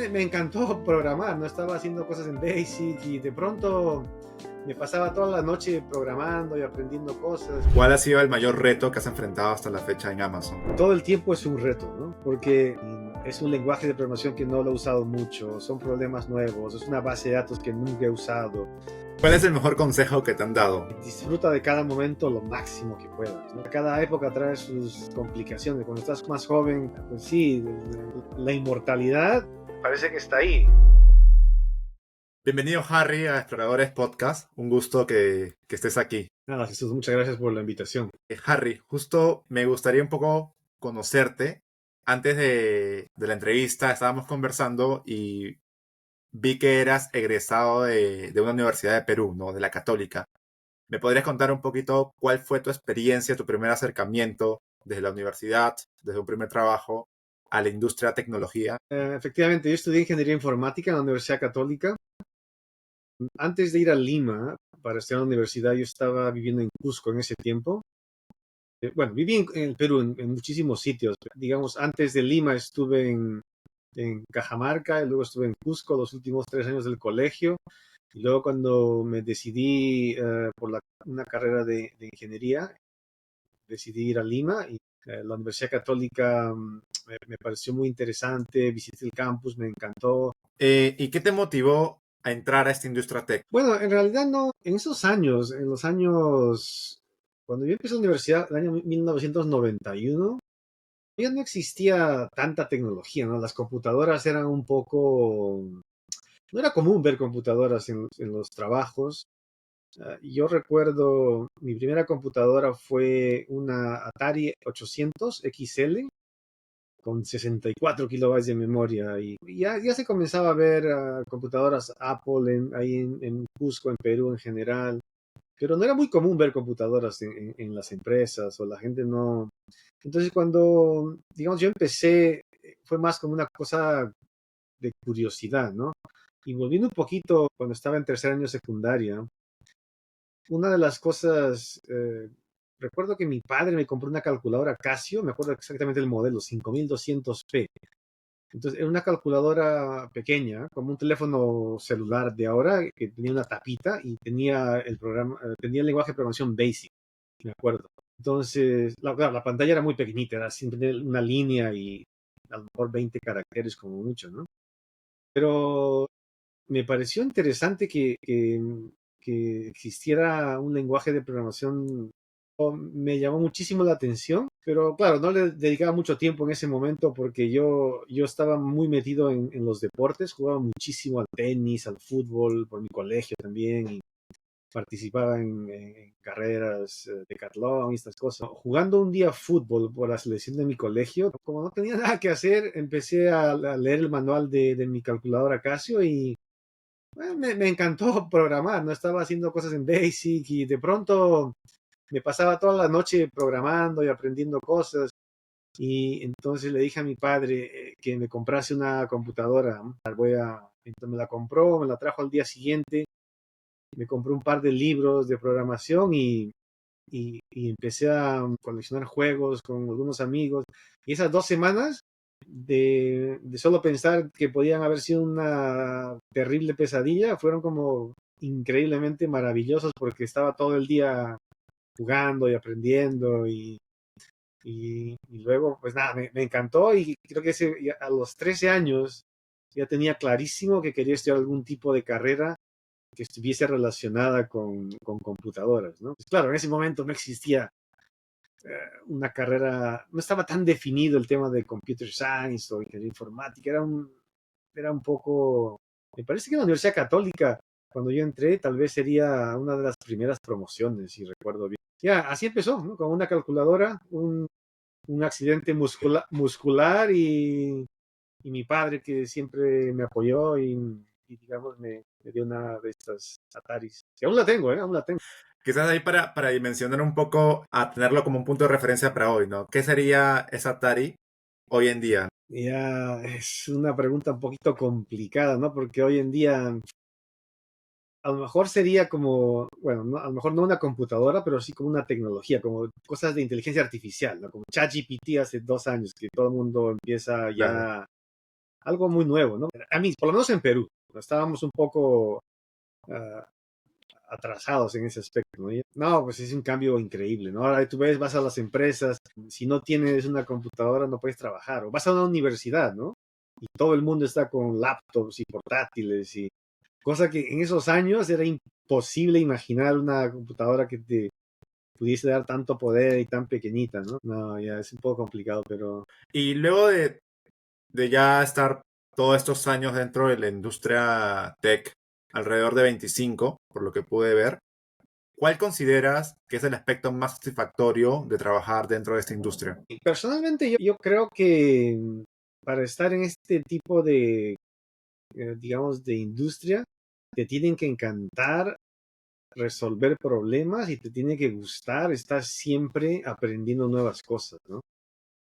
Me encantó programar, no estaba haciendo cosas en Basic y de pronto me pasaba toda la noche programando y aprendiendo cosas. ¿Cuál ha sido el mayor reto que has enfrentado hasta la fecha en Amazon? Todo el tiempo es un reto, ¿no? Porque es un lenguaje de programación que no lo he usado mucho, son problemas nuevos, es una base de datos que nunca he usado. ¿Cuál es el mejor consejo que te han dado? Disfruta de cada momento lo máximo que puedas, ¿no? Cada época trae sus complicaciones. Cuando estás más joven, pues sí, la inmortalidad parece que está ahí. Bienvenido, Harry, a Exploradores Podcast. Un gusto que estés aquí. Nada, Jesús, muchas gracias por la invitación. Harry, justo me gustaría un poco conocerte. Antes de la entrevista estábamos conversando y vi que eras egresado de una universidad de Perú, ¿no? De la Católica. ¿Me podrías contar un poquito cuál fue tu experiencia, tu primer acercamiento desde la universidad, desde un primer trabajo, a la industria de tecnología? Efectivamente, yo estudié ingeniería informática en la Universidad Católica. Antes de ir a Lima para estudiar en la universidad, yo estaba viviendo en Cusco en ese tiempo. Bueno, viví en el Perú en muchísimos sitios. Digamos, antes de Lima estuve en Cajamarca y luego estuve en Cusco los últimos 3 años del colegio. Y luego cuando me decidí por una carrera de ingeniería, decidí ir a Lima y la Universidad Católica me pareció muy interesante, visité el campus, me encantó. ¿Y qué te motivó a entrar a esta industria tech? Bueno, en realidad no, en esos años, en los años, cuando yo empecé la universidad, el año 1991, ya no existía tanta tecnología, ¿no? Las computadoras eran un poco, no era común ver computadoras en los trabajos. Yo recuerdo, mi primera computadora fue una Atari 800 XL con 64 kilobytes de memoria y ya se comenzaba a ver computadoras Apple ahí en Cusco, en Perú en general, pero no era muy común ver computadoras en las empresas o la gente no. Entonces cuando, digamos, yo empecé, fue más como una cosa de curiosidad, ¿no? Y volviendo un poquito, cuando estaba en tercer año de secundaria, una de las cosas, recuerdo que mi padre me compró una calculadora Casio, me acuerdo exactamente el modelo, 5200P. Entonces, era una calculadora pequeña, como un teléfono celular de ahora, que tenía una tapita y tenía el programa, tenía el lenguaje de programación Basic, me acuerdo. Entonces, claro, la pantalla era muy pequeñita, era simplemente una línea y a lo mejor 20 caracteres como mucho, ¿no? Pero me pareció interesante que existiera un lenguaje de programación. Me llamó muchísimo la atención, pero claro, no le dedicaba mucho tiempo en ese momento porque yo estaba muy metido en los deportes, jugaba muchísimo al tenis, al fútbol, por mi colegio también, y participaba en carreras, decatlón y estas cosas. Jugando un día fútbol por la selección de mi colegio, como no tenía nada que hacer, empecé a leer el manual de mi calculadora Casio y me encantó programar, no estaba haciendo cosas en Basic y de pronto me pasaba toda la noche programando y aprendiendo cosas. Y entonces le dije a mi padre que me comprase una computadora. ¿No? Entonces me la compró, me la trajo al día siguiente, me compré un par de libros de programación y empecé a coleccionar juegos con algunos amigos. Y esas 2 semanas de solo pensar que podían haber sido una terrible pesadilla, fueron como increíblemente maravillosos porque estaba todo el día jugando y aprendiendo y luego, pues nada, me encantó y creo que a los 13 años ya tenía clarísimo que quería estudiar algún tipo de carrera que estuviese relacionada con computadoras, ¿no? Pues claro, en ese momento no existía una carrera, no estaba tan definido el tema de computer science o ingeniería informática, era un poco, me parece que en la Universidad Católica, cuando yo entré, tal vez sería una de las primeras promociones, si recuerdo bien. Ya, así empezó, ¿no? Con una calculadora, un accidente muscular y mi padre que siempre me apoyó y digamos, me dio una de estas Ataris. Y aún la tengo, ¿eh? Aún la tengo. Quizás ahí para dimensionar un poco, a tenerlo como un punto de referencia para hoy, ¿no? ¿Qué sería esa Atari hoy en día? Ya es una pregunta un poquito complicada, ¿no? Porque hoy en día a lo mejor sería como, bueno, a lo mejor no una computadora, pero sí como una tecnología, como cosas de inteligencia artificial, ¿no? Como ChatGPT hace 2 años, que todo el mundo empieza Claro. ya algo muy nuevo, ¿no? A mí, por lo menos en Perú, estábamos un poco uh, atrasados en ese aspecto, ¿no? No, pues es un cambio increíble, ¿no? Ahora tú ves, vas a las empresas, si no tienes una computadora no puedes trabajar, o vas a una universidad, ¿no? Y todo el mundo está con laptops y portátiles, y cosa que en esos años era imposible imaginar una computadora que te pudiese dar tanto poder y tan pequeñita, ¿no? No, ya es un poco complicado, pero... Y luego de ya estar todos estos años dentro de la industria tech, alrededor de 25, por lo que pude ver, ¿cuál consideras que es el aspecto más satisfactorio de trabajar dentro de esta industria? Personalmente yo creo que para estar en este tipo de, digamos, de industria, te tienen que encantar resolver problemas y te tiene que gustar estar siempre aprendiendo nuevas cosas, ¿no?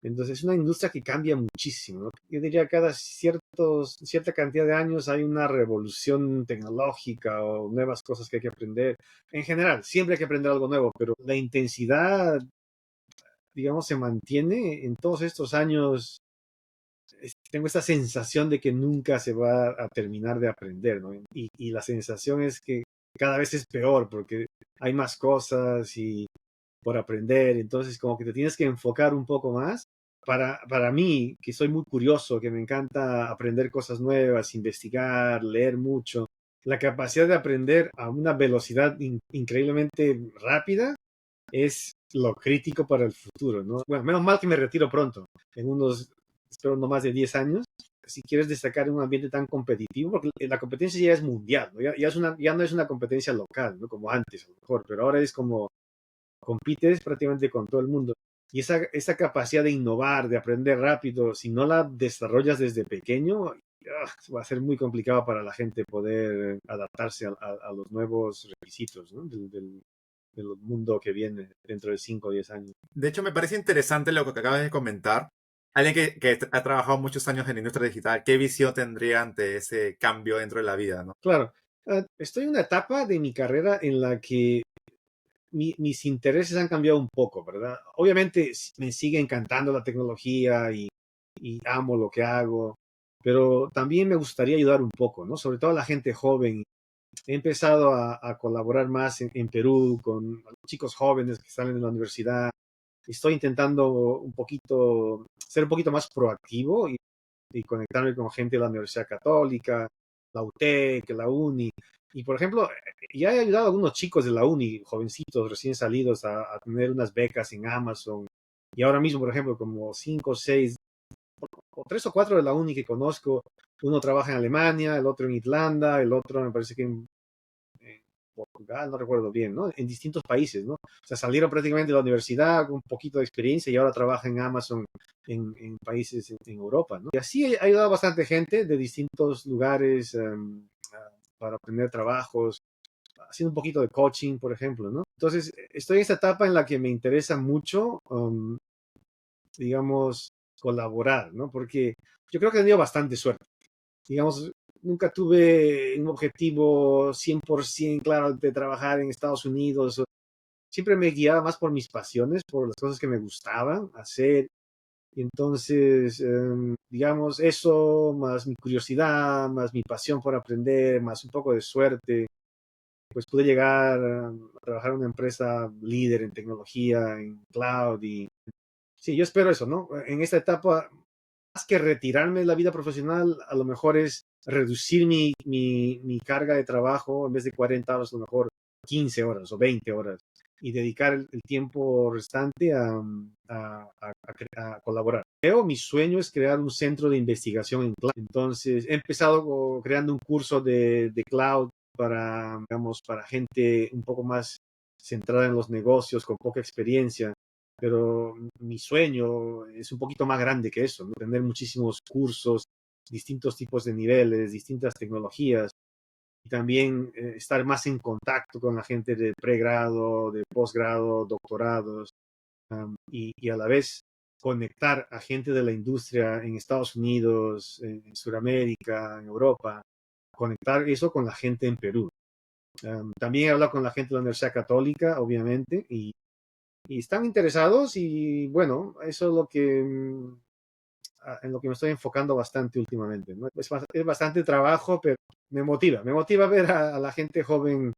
Entonces es una industria que cambia muchísimo, ¿no? Yo diría que cada cierta cantidad de años hay una revolución tecnológica o nuevas cosas que hay que aprender. En general, siempre hay que aprender algo nuevo, pero la intensidad, digamos, se mantiene en todos estos años. Tengo esta sensación de que nunca se va a terminar de aprender, ¿no? Y la sensación es que cada vez es peor porque hay más cosas y por aprender, entonces como que te tienes que enfocar un poco más. Para mí, que soy muy curioso, que me encanta aprender cosas nuevas, investigar, leer mucho, la capacidad de aprender a una velocidad increíblemente rápida es lo crítico para el futuro, ¿no? Bueno, menos mal que me retiro pronto, en unos, espero no más de 10 años, si quieres destacar en un ambiente tan competitivo, porque la competencia ya es mundial, ¿no? Ya no es una competencia local, ¿no? Como antes, a lo mejor, pero ahora es como compites prácticamente con todo el mundo. Y esa capacidad de innovar, de aprender rápido, si no la desarrollas desde pequeño, va a ser muy complicado para la gente poder adaptarse a los nuevos requisitos, ¿no? Del mundo que viene dentro de 5 o 10 años. De hecho, me parece interesante lo que acabas de comentar. Alguien que ha trabajado muchos años en la industria digital, ¿qué visión tendría ante ese cambio dentro de la vida, ¿no? Claro, estoy en una etapa de mi carrera en la que mis intereses han cambiado un poco, ¿verdad? Obviamente me sigue encantando la tecnología y amo lo que hago, pero también me gustaría ayudar un poco, ¿no? Sobre todo a la gente joven. He empezado a colaborar más en Perú con chicos jóvenes que salen de la universidad. Estoy intentando un poquito, ser un poquito más proactivo y conectarme con gente de la Universidad Católica, la UTEC, la UNI. Y por ejemplo, ya he ayudado a algunos chicos de la UNI, jovencitos, recién salidos, a tener unas becas en Amazon. Y ahora mismo, por ejemplo, como cinco, seis, o tres o cuatro de la UNI que conozco, uno trabaja en Alemania, el otro en Irlanda, el otro me parece que en Portugal, no recuerdo bien, ¿no? En distintos países, ¿no? O sea, salieron prácticamente de la universidad con un poquito de experiencia y ahora trabajan en Amazon en países en Europa, ¿no? Y así ha ayudado a bastante gente de distintos lugares para obtener trabajos, haciendo un poquito de coaching, por ejemplo, ¿no? Entonces, estoy en esta etapa en la que me interesa mucho, digamos, colaborar, ¿no? Porque yo creo que he tenido bastante suerte. Digamos, nunca tuve un objetivo 100% claro de trabajar en Estados Unidos. Siempre me guiaba más por mis pasiones, por las cosas que me gustaban hacer. Y entonces, digamos, eso, más mi curiosidad, más mi pasión por aprender, más un poco de suerte, pues pude llegar a trabajar en una empresa líder en tecnología, en cloud. Y sí, yo espero eso, ¿no? En esta etapa, más que retirarme de la vida profesional, a lo mejor es reducir mi carga de trabajo, en vez de 40 horas, a lo mejor 15 horas o 20 horas, y dedicar el tiempo restante a colaborar. Creo, mi sueño es crear un centro de investigación en cloud. Entonces, he empezado creando un curso de cloud para, digamos, para gente un poco más centrada en los negocios, con poca experiencia, pero mi sueño es un poquito más grande que eso, ¿no? Tener muchísimos cursos, distintos tipos de niveles, distintas tecnologías, y también estar más en contacto con la gente de pregrado, de posgrado, doctorados, y a la vez conectar a gente de la industria en Estados Unidos, en Sudamérica, en Europa, conectar eso con la gente en Perú. También he hablado con la gente de la Universidad Católica, obviamente, y están interesados y bueno, eso es lo que en lo que me estoy enfocando bastante últimamente, ¿no? Es bastante trabajo, pero me motiva ver a la gente joven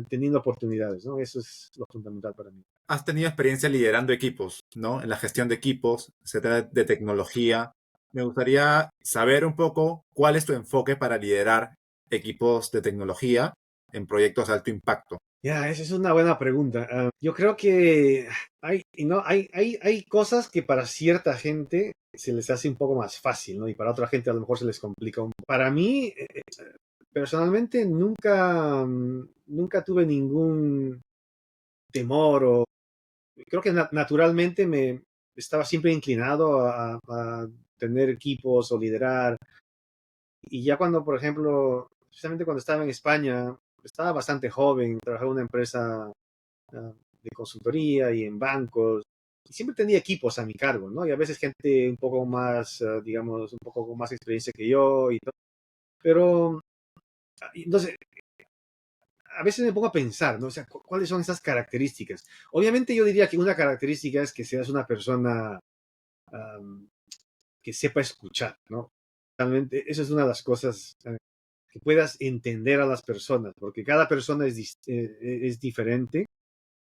teniendo oportunidades, ¿no? Eso es lo fundamental para mí. Has tenido experiencia liderando equipos, ¿no? En la gestión de equipos, se trata de tecnología. Me gustaría saber un poco cuál es tu enfoque para liderar equipos de tecnología en proyectos de alto impacto. Ya, esa es una buena pregunta. Yo creo que hay cosas que para cierta gente se les hace un poco más fácil, ¿no? Y para otra gente a lo mejor se les complica un poco. Para mí, personalmente, nunca tuve ningún temor o creo que naturalmente me estaba siempre inclinado a tener equipos o liderar. Y ya cuando, por ejemplo, especialmente cuando estaba en España, estaba bastante joven, trabajaba en una empresa de consultoría y en bancos. Y siempre tenía equipos a mi cargo, ¿no? Y a veces gente un poco más, digamos, un poco con más experiencia que yo y todo. Pero, entonces, a veces me pongo a pensar, ¿no? O sea, ¿cuáles son esas características? Obviamente yo diría que una característica es que seas una persona um, que sepa escuchar, ¿no? Realmente, eso es una de las cosas que puedas entender a las personas, porque cada persona es diferente.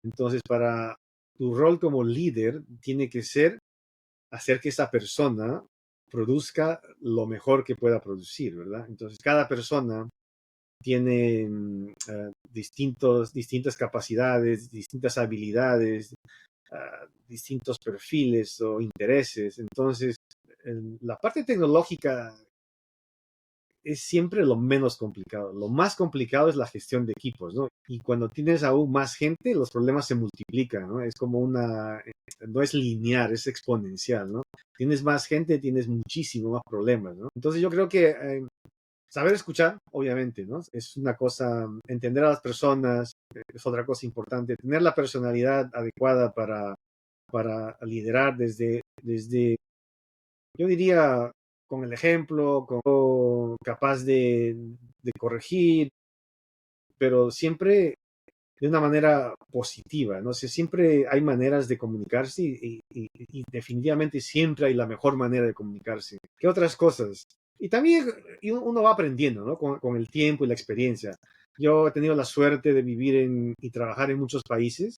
Entonces, para tu rol como líder, tiene que ser hacer que esa persona produzca lo mejor que pueda producir, ¿verdad? Entonces, cada persona tiene distintas capacidades, distintas habilidades, distintos perfiles o intereses. Entonces, la parte tecnológica es siempre lo menos complicado. Lo más complicado es la gestión de equipos, ¿no? Y cuando tienes aún más gente, los problemas se multiplican, ¿no? Es como no es lineal, es exponencial, ¿no? Tienes más gente, tienes muchísimo más problemas, ¿no? Entonces yo creo que saber escuchar, obviamente, ¿no? Es una cosa, entender a las personas es otra cosa importante, tener la personalidad adecuada para liderar desde yo diría, con el ejemplo, capaz de corregir, pero siempre de una manera positiva, ¿no? O sea, siempre hay maneras de comunicarse y definitivamente siempre hay la mejor manera de comunicarse. ¿Qué otras cosas? Y también uno va aprendiendo, ¿no? Con el tiempo y la experiencia. Yo he tenido la suerte de vivir y trabajar en muchos países,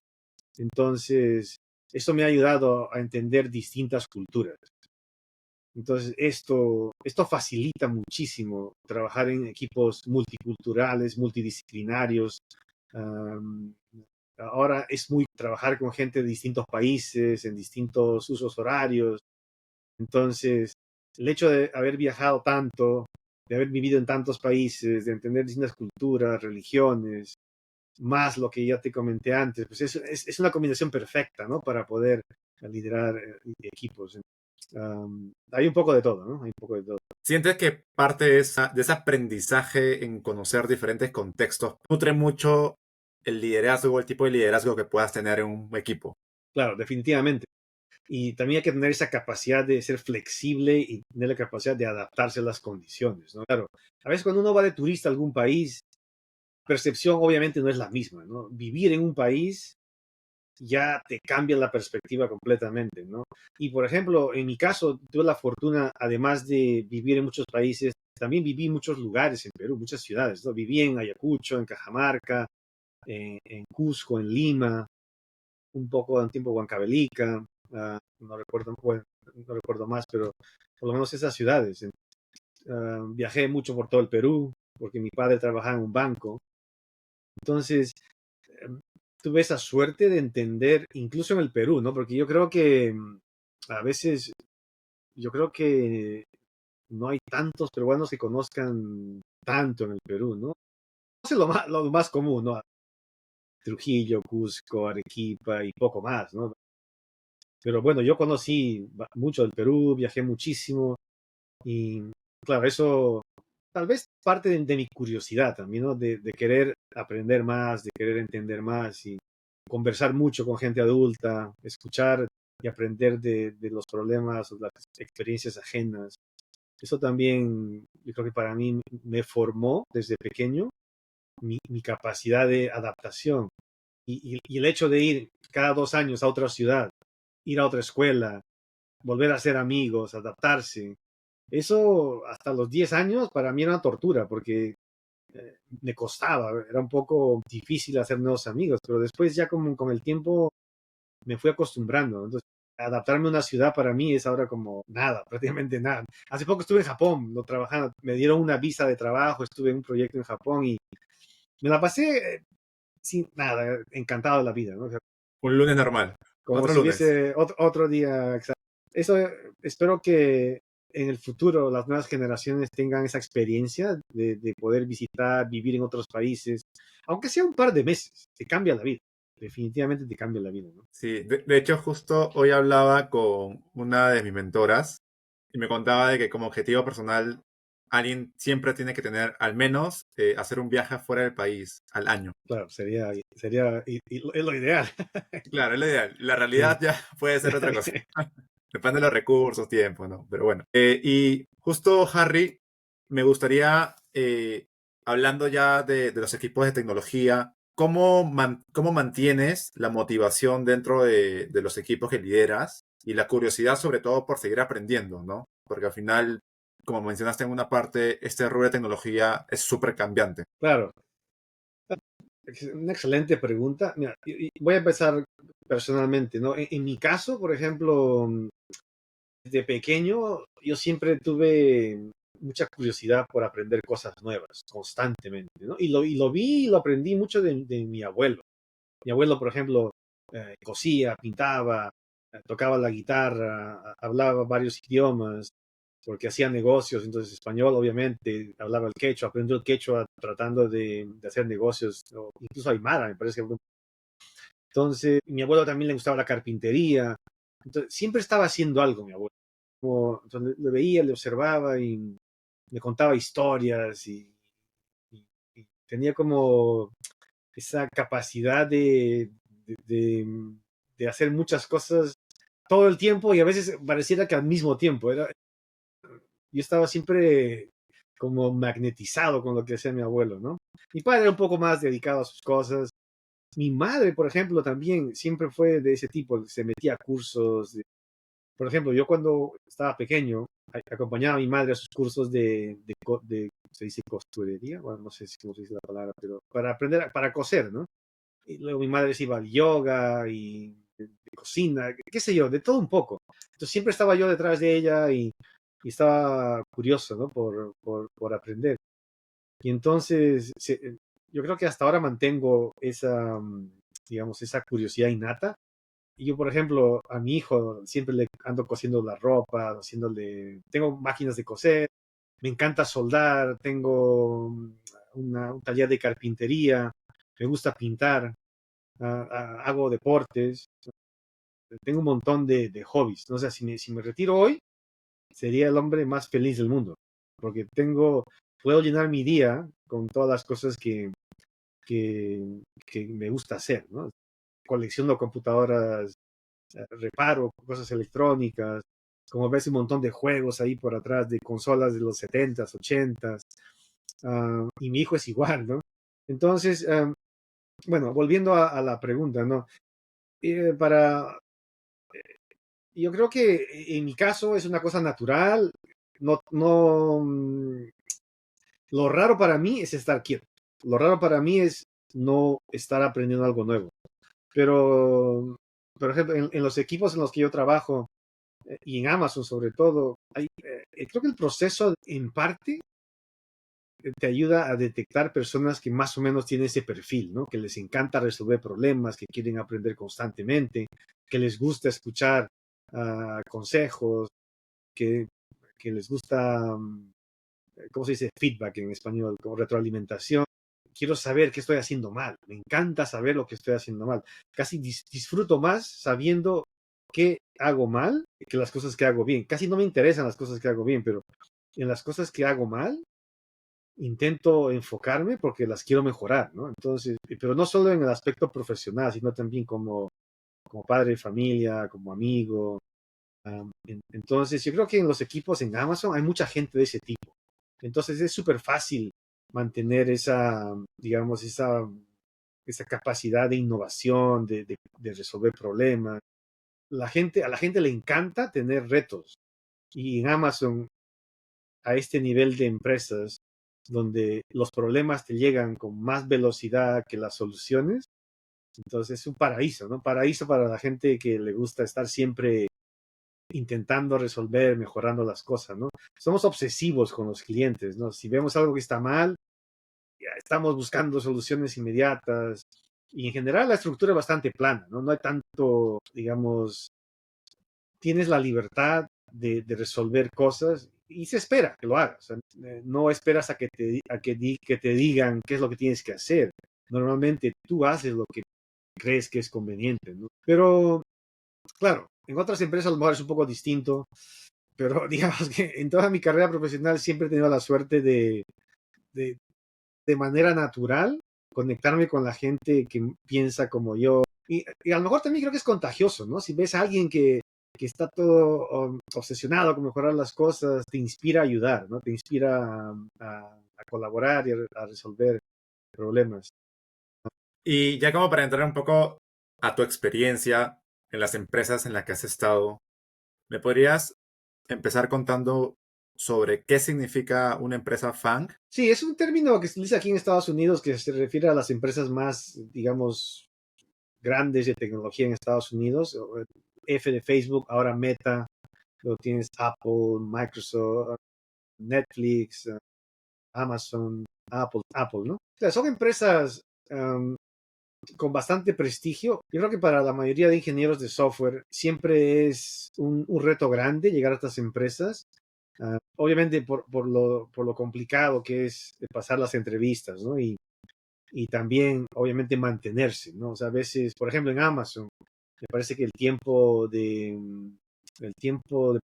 entonces eso me ha ayudado a entender distintas culturas. Entonces, esto facilita muchísimo trabajar en equipos multiculturales, multidisciplinarios. Um, Ahora es muy trabajar con gente de distintos países, en distintos usos horarios. Entonces, el hecho de haber viajado tanto, de haber vivido en tantos países, de entender distintas culturas, religiones, más lo que ya te comenté antes, pues es una combinación perfecta, ¿no? Para poder liderar equipos. Hay un poco de todo, ¿no? Hay un poco de todo. ¿Sientes que parte de ese aprendizaje en conocer diferentes contextos nutre mucho el liderazgo o el tipo de liderazgo que puedas tener en un equipo? Claro, definitivamente. Y también hay que tener esa capacidad de ser flexible y tener la capacidad de adaptarse a las condiciones, ¿no? Claro, a veces cuando uno va de turista a algún país, percepción obviamente no es la misma, ¿no? Vivir en un país ya te cambia la perspectiva completamente, ¿no? Y por ejemplo, en mi caso, tuve la fortuna, además de vivir en muchos países, también viví en muchos lugares en Perú, muchas ciudades, ¿no? Viví en Ayacucho, en Cajamarca, en Cusco, en Lima, un poco en tiempo Huancavelica, no recuerdo, bueno, no recuerdo más, pero por lo menos esas ciudades. Viajé mucho por todo el Perú, porque mi padre trabajaba en un banco. Entonces, tuve esa suerte de entender, incluso en el Perú, ¿no? Porque yo creo que a veces, yo creo que no hay tantos peruanos que conozcan tanto en el Perú, ¿no? Es lo más común, ¿no? Trujillo, Cusco, Arequipa y poco más, ¿no? Pero bueno, yo conocí mucho del Perú, viajé muchísimo y claro, eso tal vez parte de mi curiosidad también, ¿no? De querer aprender más, de querer entender más y conversar mucho con gente adulta, escuchar y aprender de los problemas o las experiencias ajenas. Eso también, yo creo que para mí me formó desde pequeño mi capacidad de adaptación y el hecho de ir cada 2 años a otra ciudad, ir a otra escuela, volver a ser amigos, adaptarse. Eso hasta los 10 años para mí era una tortura porque me costaba, era un poco difícil hacer nuevos amigos, pero después ya como con el tiempo me fui acostumbrando. Entonces, adaptarme a una ciudad para mí es ahora como nada, prácticamente nada. Hace poco estuve en Japón, no trabajando, me dieron una visa de trabajo, estuve en un proyecto en Japón y me la pasé sin nada, encantado de la vida, ¿no? O sea, Un lunes normal. como Otro si lunes. hubiese otro día. Exacto. Eso espero que en el futuro las nuevas generaciones tengan esa experiencia de poder visitar, vivir en otros países, aunque sea un par de meses, te cambia la vida. Definitivamente te cambia la vida, ¿no? Sí, de hecho justo hoy hablaba con una de mis mentoras y me contaba de que como objetivo personal alguien siempre tiene que tener al menos hacer un viaje fuera del país al año. Claro, es lo ideal. Claro, es lo ideal. La Sí. realidad ya puede ser otra cosa. Depende de los recursos, tiempo, ¿no? Pero bueno. Y justo, Harry, me gustaría, hablando ya de los equipos de tecnología, ¿cómo mantienes la motivación dentro de los equipos que lideras y la curiosidad sobre todo por seguir aprendiendo, ¿no? Porque al final, como mencionaste en una parte, este rubro de tecnología es súper cambiante. Claro, es una excelente pregunta. Mira, voy a empezar personalmente, ¿no? En mi caso, por ejemplo, desde pequeño yo siempre tuve mucha curiosidad por aprender cosas nuevas, constantemente, ¿no? Y lo vi y lo aprendí mucho de mi abuelo. Mi abuelo, por ejemplo, cosía, pintaba, tocaba la guitarra, hablaba varios idiomas, porque hacía negocios, entonces español, obviamente, hablaba el quechua, aprendió el quechua tratando de hacer negocios, o incluso aymara, me parece que. Entonces, mi abuelo también le gustaba la carpintería, entonces siempre estaba haciendo algo, mi abuelo. Como, entonces, le veía, le observaba y me contaba historias y- y tenía como esa capacidad de, de- de hacer muchas cosas todo el tiempo y a veces pareciera que al mismo tiempo. Yo estaba siempre como magnetizado con lo que hacía mi abuelo, ¿no? Mi padre era un poco más dedicado a sus cosas. Mi madre, por ejemplo, también siempre fue de ese tipo, se metía a cursos. Por ejemplo, yo cuando estaba pequeño, acompañaba a mi madre a sus cursos se dice costurería, bueno, no sé cómo se dice la palabra, pero para aprender, para coser, ¿no? Y luego mi madre se iba al yoga y de cocina, qué sé yo, de todo un poco. Entonces siempre estaba yo detrás de ella y estaba curioso, ¿no? Por aprender. Y entonces yo creo que hasta ahora mantengo esa, digamos, esa curiosidad innata. Y yo, por ejemplo, a mi hijo siempre le ando cosiendo la ropa, tengo máquinas de coser, me encanta soldar, tengo un taller de carpintería, me gusta pintar, hago deportes, tengo un montón de hobbies. ¿No? O sea, si me retiro hoy, sería el hombre más feliz del mundo, porque puedo llenar mi día con todas las cosas que me gusta hacer, ¿no? Colecciono computadoras, reparo cosas electrónicas, como ves un montón de juegos ahí por atrás, de consolas de los 70s, 80s, y mi hijo es igual, ¿no? Entonces, bueno, volviendo a la pregunta, ¿no? Para Yo creo que en mi caso es una cosa natural. No, no, lo raro para mí es estar quieto. Lo raro para mí es no estar aprendiendo algo nuevo. Pero, por ejemplo, en los equipos en los que yo trabajo, y en Amazon sobre todo, creo que el proceso en parte te ayuda a detectar personas que más o menos tienen ese perfil, ¿no? Que les encanta resolver problemas, que quieren aprender constantemente, que les gusta escuchar consejos, que, que les gusta, ¿cómo se dice? Feedback en español, como retroalimentación. Quiero saber qué estoy haciendo mal. Me encanta saber lo que estoy haciendo mal. Casi disfruto más sabiendo qué hago mal que las cosas que hago bien. Casi no me interesan las cosas que hago bien, pero en las cosas que hago mal, intento enfocarme porque las quiero mejorar, ¿no? Entonces, pero no solo en el aspecto profesional, sino también como padre de familia, como amigo. Entonces, yo creo que en los equipos en Amazon hay mucha gente de ese tipo. Entonces, es súper fácil mantener esa, digamos, esa capacidad de innovación, de resolver problemas. a la gente le encanta tener retos. Y en Amazon, a este nivel de empresas, donde los problemas te llegan con más velocidad que las soluciones, entonces es un paraíso, ¿no? Paraíso para la gente que le gusta estar siempre intentando resolver, mejorando las cosas, ¿no? Somos obsesivos con los clientes, ¿no? Si vemos algo que está mal, ya estamos buscando soluciones inmediatas. Y en general la estructura es bastante plana, ¿no? No hay tanto, digamos, tienes la libertad de resolver cosas y se espera que lo hagas. O sea, no esperas a que te digan qué es lo que tienes que hacer. Normalmente tú haces lo que crees que es conveniente, ¿no? Pero, claro, en otras empresas a lo mejor es un poco distinto, pero digamos que en toda mi carrera profesional siempre he tenido la suerte de, de manera natural conectarme con la gente que piensa como yo. Y a lo mejor también creo que es contagioso, ¿no? Si ves a alguien que está todo obsesionado con mejorar las cosas, te inspira a ayudar, ¿no? Te inspira a colaborar y a resolver problemas. Y ya como para entrar un poco a tu experiencia en las empresas en las que has estado, ¿me podrías empezar contando sobre qué significa una empresa FANG? Sí, es un término que se utiliza aquí en Estados Unidos que se refiere a las empresas más, digamos, grandes de tecnología en Estados Unidos. F de Facebook, ahora Meta, luego tienes Apple, Microsoft, Netflix, Amazon, Apple, ¿no? O sea, son empresas con bastante prestigio. Yo creo que para la mayoría de ingenieros de software siempre es un reto grande llegar a estas empresas. Obviamente por lo complicado que es pasar las entrevistas, ¿no? Y también, obviamente, mantenerse, ¿no? O sea, a veces, por ejemplo, en Amazon, me parece que el tiempo de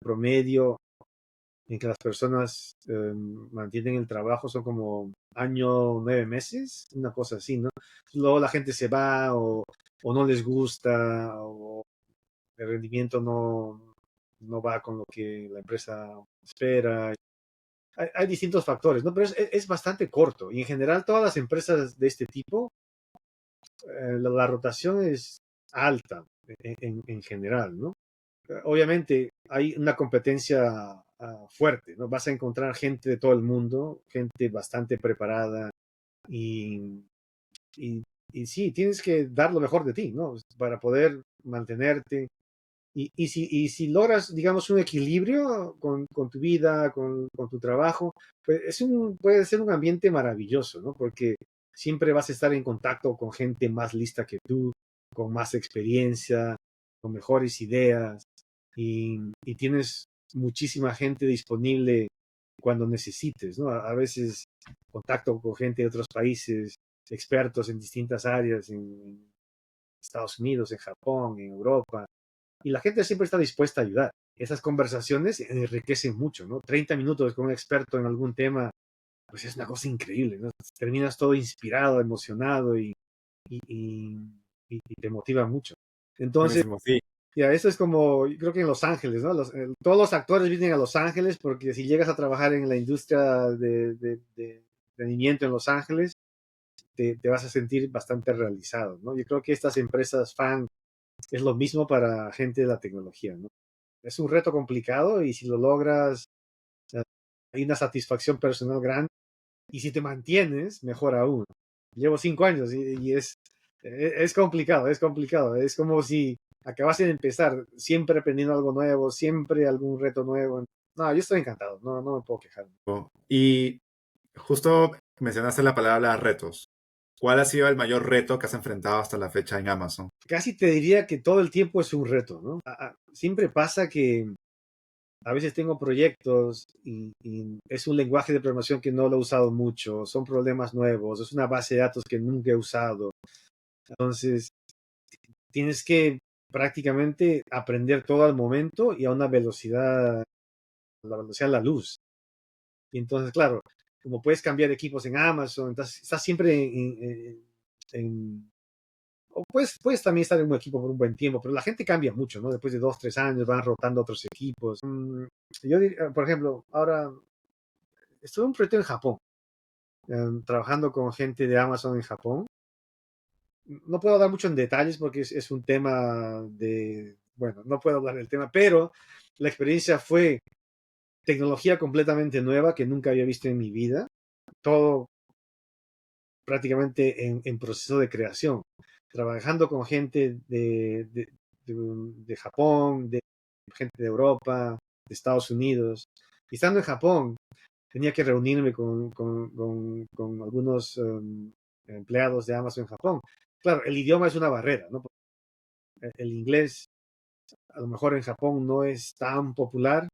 promedio en que las personas mantienen el trabajo son como año, 9 meses, una cosa así, ¿no? Luego la gente se va o no les gusta o el rendimiento no va con lo que la empresa espera. Hay distintos factores, ¿no? Pero es bastante corto y en general todas las empresas de este tipo, la rotación es alta en general, ¿no? Obviamente hay una competencia fuerte, ¿no? Vas a encontrar gente de todo el mundo, gente bastante preparada y, y, y sí, tienes que dar lo mejor de ti, ¿no? Para poder mantenerte. Y si logras, digamos, un equilibrio con tu vida, con tu trabajo, pues puede ser un ambiente maravilloso, ¿no? Porque siempre vas a estar en contacto con gente más lista que tú, con más experiencia, con mejores ideas, y tienes muchísima gente disponible cuando necesites, ¿no? A veces contacto con gente de otros países, expertos en distintas áreas, en Estados Unidos, en Japón, en Europa, y la gente siempre está dispuesta a ayudar. Esas conversaciones enriquecen mucho, ¿no? 30 minutos con un experto en algún tema, pues es una cosa increíble, ¿no? Terminas todo inspirado, emocionado y, y, y te motiva mucho. Entonces, Buenísimo, sí. ya, eso es como, yo creo que en Los Ángeles, ¿no? Todos los actores vienen a Los Ángeles porque si llegas a trabajar en la industria de entretenimiento en Los Ángeles, te vas a sentir bastante realizado, ¿no? Yo creo que estas empresas fan es lo mismo para gente de la tecnología, ¿no? Es un reto complicado y si lo logras, hay una satisfacción personal grande. Y si te mantienes, mejor aún. Llevo 5 años y es complicado, es complicado. Es como si acabas de empezar, siempre aprendiendo algo nuevo, siempre algún reto nuevo. No, yo estoy encantado, no me puedo quejar. Y justo mencionaste la palabra retos. ¿Cuál ha sido el mayor reto que has enfrentado hasta la fecha en Amazon? Casi te diría que todo el tiempo es un reto, ¿no? Siempre pasa que a veces tengo proyectos y es un lenguaje de programación que no lo he usado mucho, son problemas nuevos, es una base de datos que nunca he usado. Entonces, tienes que prácticamente aprender todo al momento y a una velocidad, la velocidad de la luz. Y entonces, claro, como puedes cambiar equipos en Amazon, entonces estás siempre o puedes también estar en un equipo por un buen tiempo, pero la gente cambia mucho, ¿no? Después de 2, 3 años van rotando a otros equipos. Yo diría, por ejemplo, ahora estuve en un proyecto en Japón, trabajando con gente de Amazon en Japón. No puedo dar mucho en detalles porque es un tema bueno, no puedo hablar del tema, pero la experiencia fue tecnología completamente nueva que nunca había visto en mi vida. Todo prácticamente en proceso de creación, trabajando con gente de Japón, de gente de Europa, de Estados Unidos. Y estando en Japón, tenía que reunirme con algunos empleados de Amazon en Japón. Claro, el idioma es una barrera, ¿no? El inglés, a lo mejor en Japón no es tan popular,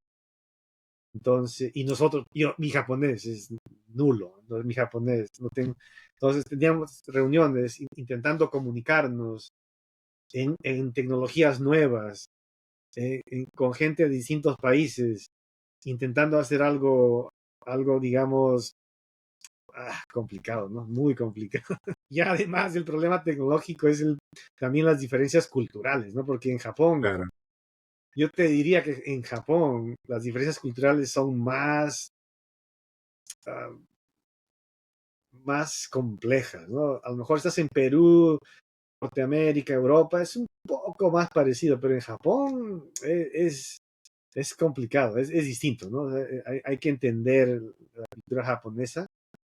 entonces, y nosotros, mi japonés es nulo, entonces, mi japonés, no tengo, entonces teníamos reuniones intentando comunicarnos en tecnologías nuevas, con gente de distintos países, intentando hacer algo digamos, complicado, ¿no? Muy complicado. Y además el problema tecnológico es también las diferencias culturales, ¿no? Porque en Japón, Claro, yo te diría que en Japón las diferencias culturales son ah, más complejas, ¿no? A lo mejor estás en Perú, Norteamérica, Europa, es un poco más parecido, pero en Japón es complicado, es distinto, ¿no? Hay que entender la cultura japonesa.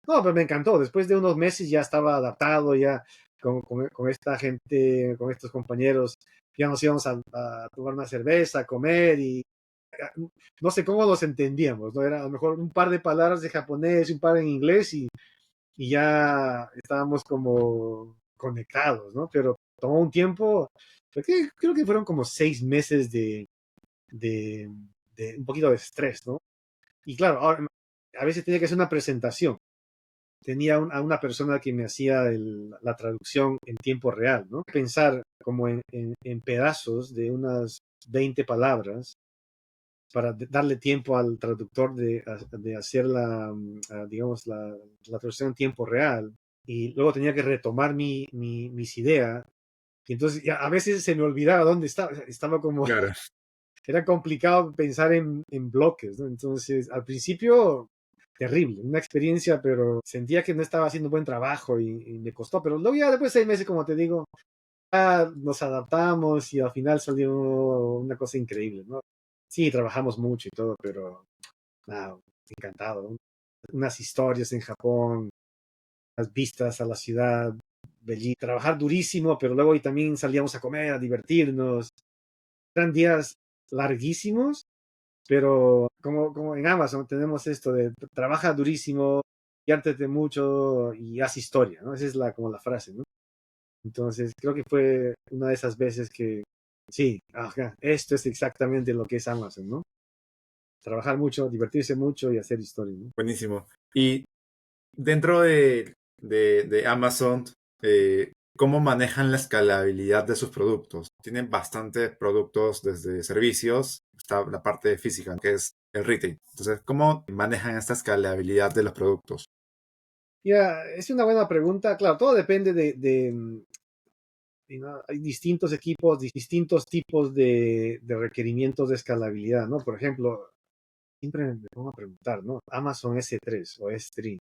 No, pero me encantó. Después de unos meses ya estaba adaptado, ya con esta gente, con estos compañeros, ya nos íbamos a tomar una cerveza, a comer y no sé cómo nos entendíamos, ¿no? Era a lo mejor un par de palabras de japonés, un par en inglés y ya estábamos como conectados, ¿no? Pero tomó un tiempo, creo que fueron como 6 meses de, de un poquito de estrés, ¿no? Y claro, ahora, a veces tenía que hacer una presentación. Tenía a una persona que me hacía la traducción en tiempo real, ¿no? Pensar como en pedazos de unas 20 palabras para darle tiempo al traductor de hacer digamos, la traducción en tiempo real. Y luego tenía que retomar mis ideas. Y entonces ya, a veces se me olvidaba dónde estaba. Estaba como, claro. era complicado pensar en bloques, ¿no? Entonces, al principio, terrible, una experiencia, pero sentía que no estaba haciendo buen trabajo y me costó. Pero luego ya después de 6 meses, como te digo, ya nos adaptamos y al final salió una cosa increíble, ¿no? Sí, trabajamos mucho y todo, pero nada, encantado, ¿no? Unas historias en Japón, las vistas a la ciudad, bellísima, trabajar durísimo, pero luego y también salíamos a comer, a divertirnos. Eran días larguísimos, pero como en Amazon tenemos esto de trabaja durísimo, diviértete mucho y haz historia, ¿no? Esa es como la frase, ¿no? Entonces creo que fue una de esas veces que sí, ajá, esto es exactamente lo que es Amazon, ¿no? Trabajar mucho, divertirse mucho y hacer historia, ¿no? Buenísimo. Y dentro de Amazon, ¿cómo manejan la escalabilidad de sus productos? Tienen bastantes productos desde servicios, está la parte física, que es el retail. Entonces, ¿cómo manejan esta escalabilidad de los productos? Ya, es una buena pregunta. Claro, todo depende hay distintos equipos, distintos tipos de requerimientos de escalabilidad, ¿no? Por ejemplo, siempre me pongo a preguntar, ¿no? Amazon S3 o S3,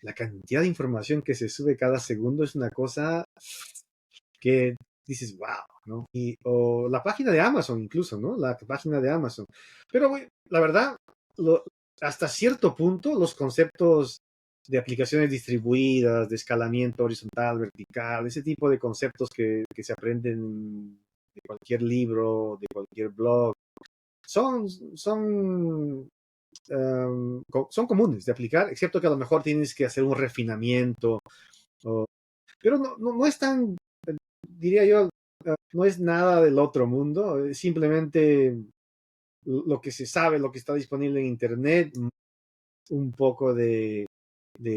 la cantidad de información que se sube cada segundo es una cosa que dices, wow, ¿no? O la página de Amazon incluso, ¿no? La página de Amazon. Pero, güey, la verdad, hasta cierto punto los conceptos de aplicaciones distribuidas, de escalamiento horizontal, vertical, ese tipo de conceptos que se aprenden de cualquier libro, de cualquier blog, son, son son comunes de aplicar, excepto que a lo mejor tienes que hacer un refinamiento, o- pero no es tan, diría yo, no es nada del otro mundo, es simplemente lo que se sabe, lo que está disponible en Internet, un poco de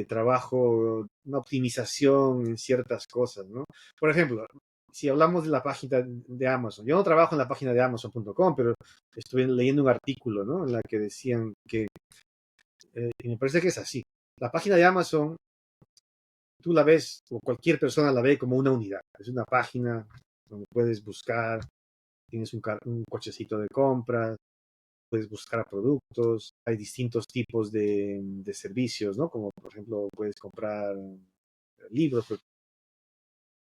trabajo, una optimización en ciertas cosas, ¿no? Por ejemplo, si hablamos de la página de Amazon, yo no trabajo en la página de Amazon.com, pero estuve leyendo un artículo, ¿no? En la que decían que y me parece que es así. La página de Amazon, tú la ves, o cualquier persona la ve como una unidad. Es una página donde puedes buscar, tienes un cochecito de compras, puedes buscar productos, hay distintos tipos de servicios, ¿no? Como por ejemplo, puedes comprar libros,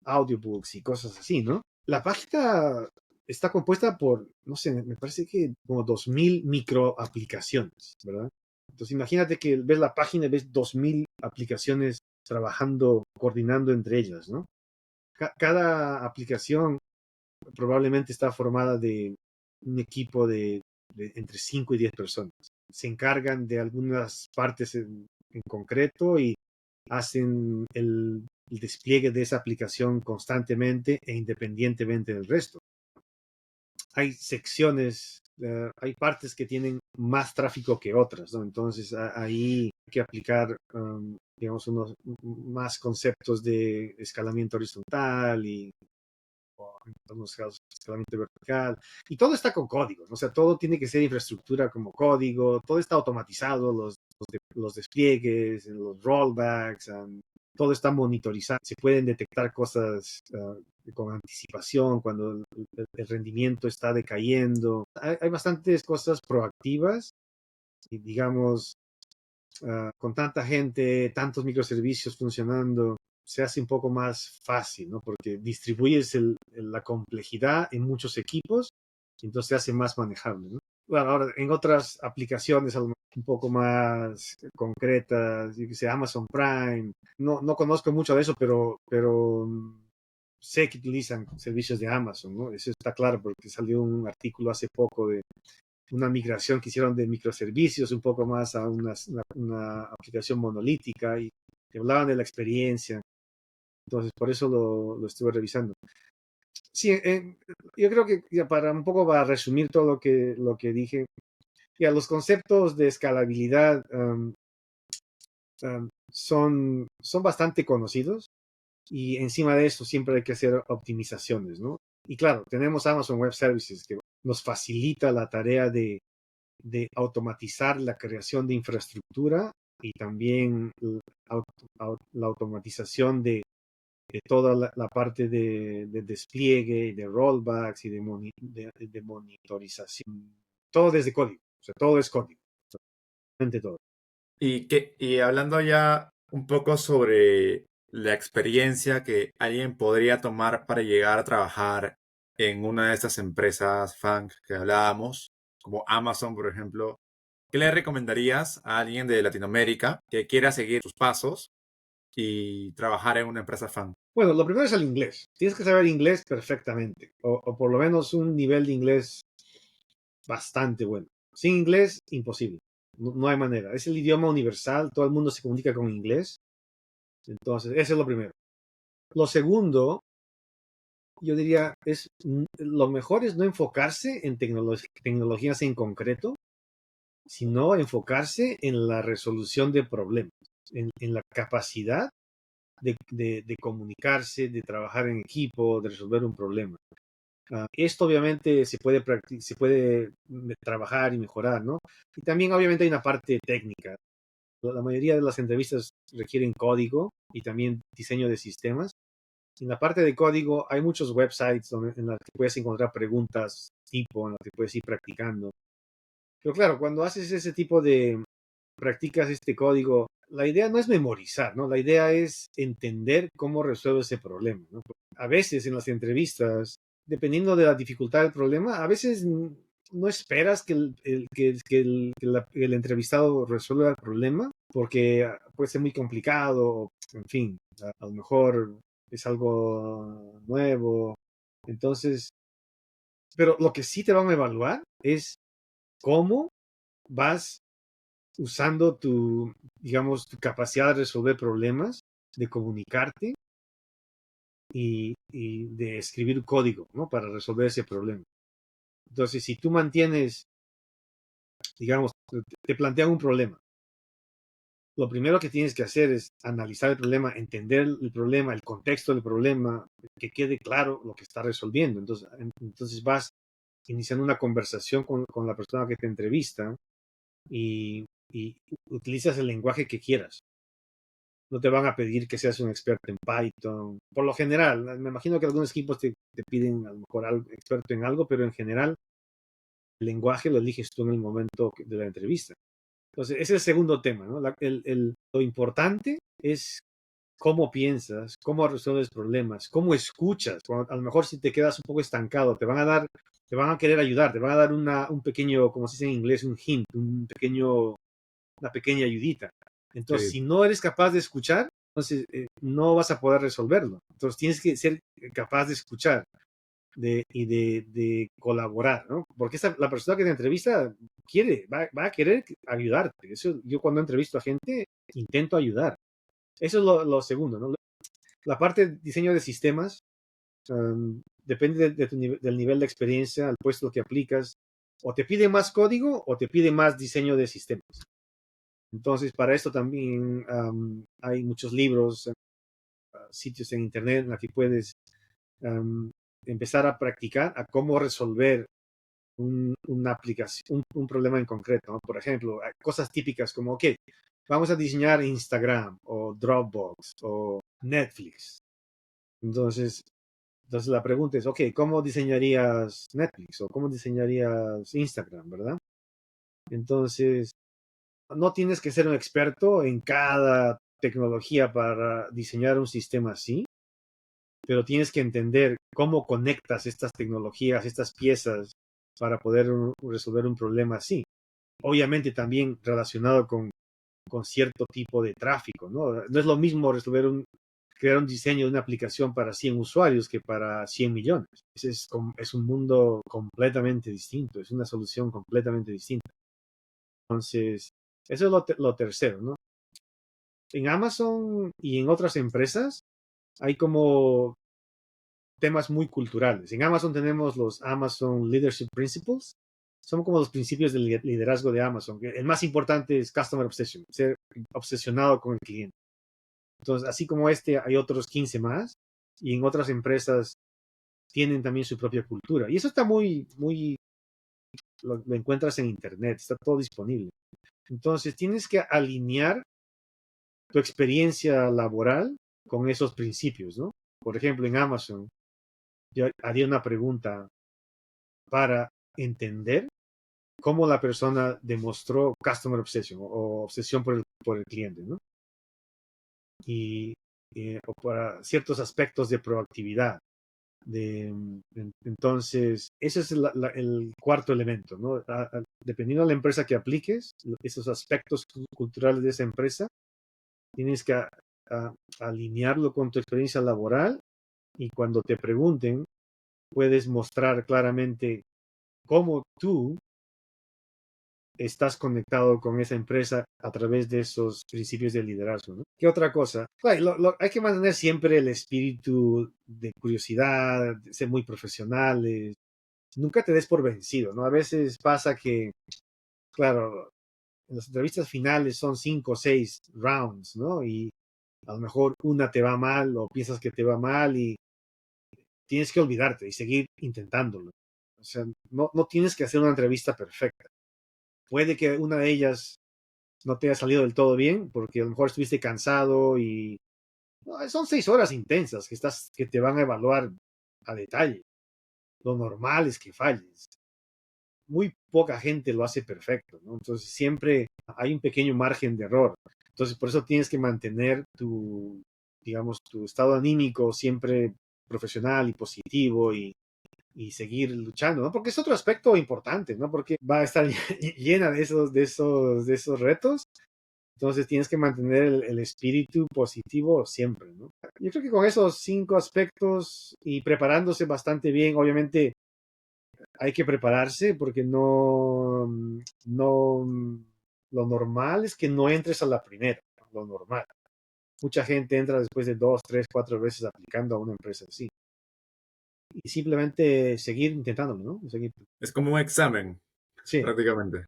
audiobooks y cosas así, ¿no? La página está compuesta por, no sé, me parece que como 2000 microaplicaciones, ¿verdad? Entonces imagínate que ves la página y ves 2000 aplicaciones trabajando, coordinando entre ellas, ¿no? Cada aplicación probablemente está formada de un equipo de entre 5 y 10 personas. Se encargan de algunas partes en concreto y hacen el despliegue de esa aplicación constantemente e independientemente del resto. Hay secciones, hay partes que tienen más tráfico que otras, ¿no? Entonces ahí hay que aplicar, digamos, unos más conceptos de escalamiento horizontal y en algunos casos escalamiento vertical, y todo está con código, ¿no? O sea, todo tiene que ser infraestructura como código, todo está automatizado, los despliegues, los rollbacks, todo está monitorizado, se pueden detectar cosas con anticipación cuando el rendimiento está decayendo. Hay bastantes cosas proactivas y digamos, con tanta gente, tantos microservicios funcionando, se hace un poco más fácil, ¿no? Porque distribuyes la complejidad en muchos equipos, y entonces se hace más manejable, ¿no? Bueno, ahora en otras aplicaciones un poco más concretas, yo que sé, Amazon Prime, no conozco mucho de eso, pero sé que utilizan servicios de Amazon, ¿no? Eso está claro porque salió un artículo hace poco de una migración que hicieron de microservicios un poco más a una aplicación monolítica y hablaban de la experiencia. Entonces, por eso lo estuve revisando. Sí, yo creo que ya para un poco para resumir todo lo que dije, ya los conceptos de escalabilidad son bastante conocidos y encima de eso siempre hay que hacer optimizaciones, ¿no? Y claro, tenemos Amazon Web Services que nos facilita la tarea de automatizar la creación de infraestructura y también la automatización de toda la parte de despliegue, de rollbacks y de monitorización. Todo desde código, o sea, todo es código, totalmente todo. Y hablando ya un poco sobre la experiencia que alguien podría tomar para llegar a trabajar en una de estas empresas FANG que hablábamos, como Amazon, por ejemplo, ¿qué le recomendarías a alguien de Latinoamérica que quiera seguir sus pasos y trabajar en una empresa FANG? Bueno, lo primero es el inglés. Tienes que saber inglés perfectamente, o por lo menos un nivel de inglés bastante bueno. Sin inglés, imposible. No hay manera. Es el idioma universal, todo el mundo se comunica con inglés. Entonces, eso es lo primero. Lo segundo, yo diría, lo mejor es no enfocarse en tecnologías en concreto, sino enfocarse en la resolución de problemas, en la capacidad de comunicarse, de trabajar en equipo, de resolver un problema. Esto obviamente se puede trabajar y mejorar, ¿no? Y también obviamente hay una parte técnica. La mayoría de las entrevistas requieren código y también diseño de sistemas. En la parte de código hay muchos websites en los que puedes encontrar preguntas tipo, en las que puedes ir practicando. Pero claro, cuando haces ese tipo de, practicas este código, la idea no es memorizar, ¿no? La idea es entender cómo resuelve ese problema, ¿no? A veces en las entrevistas, dependiendo de la dificultad del problema, a veces no esperas que el entrevistado resuelva el problema porque puede ser muy complicado, en fin, a lo mejor es algo nuevo. Entonces, pero lo que sí te van a evaluar es cómo vas usando digamos, tu capacidad de resolver problemas, de comunicarte y de escribir código, ¿no? Para resolver ese problema. Entonces, si tú mantienes, digamos, te plantean un problema, lo primero que tienes que hacer es analizar el problema, entender el problema, el contexto del problema, que quede claro lo que está resolviendo. Entonces vas iniciando una conversación con la persona que te entrevista y utilizas el lenguaje que quieras. No te van a pedir que seas un experto en Python. Por lo general, me imagino que algunos equipos te piden a lo mejor experto en algo, pero en general el lenguaje lo eliges tú en el momento de la entrevista. Entonces, ese es el segundo tema, ¿no? Lo importante es cómo piensas, cómo resuelves problemas, cómo escuchas. A lo mejor si te quedas un poco estancado, te van a querer ayudar, te van a dar un pequeño, como se dice en inglés, un hint, una pequeña ayudita. Entonces, Sí, si no eres capaz de escuchar, entonces no vas a poder resolverlo. Entonces, tienes que ser capaz de escuchar de colaborar, ¿no? Porque la persona que te entrevista va a querer ayudarte. Eso, yo cuando entrevisto a gente, intento ayudar. Eso es lo segundo, ¿no? La parte de diseño de sistemas depende del nivel de experiencia, al puesto que aplicas. O te pide más código o te pide más diseño de sistemas. Entonces, para esto también hay muchos libros, sitios en internet en los que puedes um, empezar a practicar a cómo resolver una aplicación, un problema en concreto, ¿no? Por ejemplo, hay cosas típicas como, ok, vamos a diseñar Instagram o Dropbox o Netflix. Entonces, entonces la pregunta es, ok, ¿cómo diseñarías Netflix o cómo diseñarías Instagram, verdad? Entonces, no tienes que ser un experto en cada tecnología para diseñar un sistema así, pero tienes que entender cómo conectas estas tecnologías, estas piezas para poder resolver un problema así. Obviamente también relacionado con cierto tipo de tráfico, ¿no? No es lo mismo crear un diseño de una aplicación para 100 usuarios que para 100 millones. Es un mundo completamente distinto, es una solución completamente distinta. Entonces, eso es lo tercero, ¿no? En Amazon y en otras empresas hay como temas muy culturales. En Amazon tenemos los Amazon Leadership Principles. Son como los principios del liderazgo de Amazon. El más importante es Customer Obsession, ser obsesionado con el cliente. Entonces, así como este, hay otros 15 más. Y en otras empresas tienen también su propia cultura. Y eso está lo encuentras en Internet, está todo disponible. Entonces, tienes que alinear tu experiencia laboral con esos principios, ¿no? Por ejemplo, en Amazon, yo haría una pregunta para entender cómo la persona demostró customer obsession o obsesión por el cliente, ¿no? Y o para ciertos aspectos de proactividad. Entonces, ese es el cuarto elemento, ¿no? Dependiendo de la empresa que apliques, esos aspectos culturales de esa empresa, tienes que alinearlo con tu experiencia laboral y cuando te pregunten, puedes mostrar claramente cómo tú estás conectado con esa empresa a través de esos principios de liderazgo, ¿no? ¿Qué otra cosa? Hay que mantener siempre el espíritu de curiosidad, de ser muy profesionales. Nunca te des por vencido, ¿no? A veces pasa que, claro, en las entrevistas finales son 5 o 6 rounds, ¿no? Y a lo mejor una te va mal o piensas que te va mal y tienes que olvidarte y seguir intentándolo. O sea, no tienes que hacer una entrevista perfecta. Puede que una de ellas no te haya salido del todo bien, porque a lo mejor estuviste cansado y no, son 6 horas intensas que te van a evaluar a detalle. Lo normal es que falles. Muy poca gente lo hace perfecto, ¿no? Entonces siempre hay un pequeño margen de error. Entonces por eso tienes que mantener digamos, tu estado anímico siempre profesional y positivo y seguir luchando, ¿no? Porque es otro aspecto importante, ¿no? Porque va a estar llena de esos retos. Entonces tienes que mantener el espíritu positivo siempre, ¿no? Yo creo que con esos 5 aspectos y preparándose bastante bien, obviamente hay que prepararse porque lo normal es que no entres a la primera, lo normal. Mucha gente entra después de 2, 3, 4 veces aplicando a una empresa así. Y simplemente seguir intentándolo, ¿no? Seguir. es como un examen, Sí, prácticamente.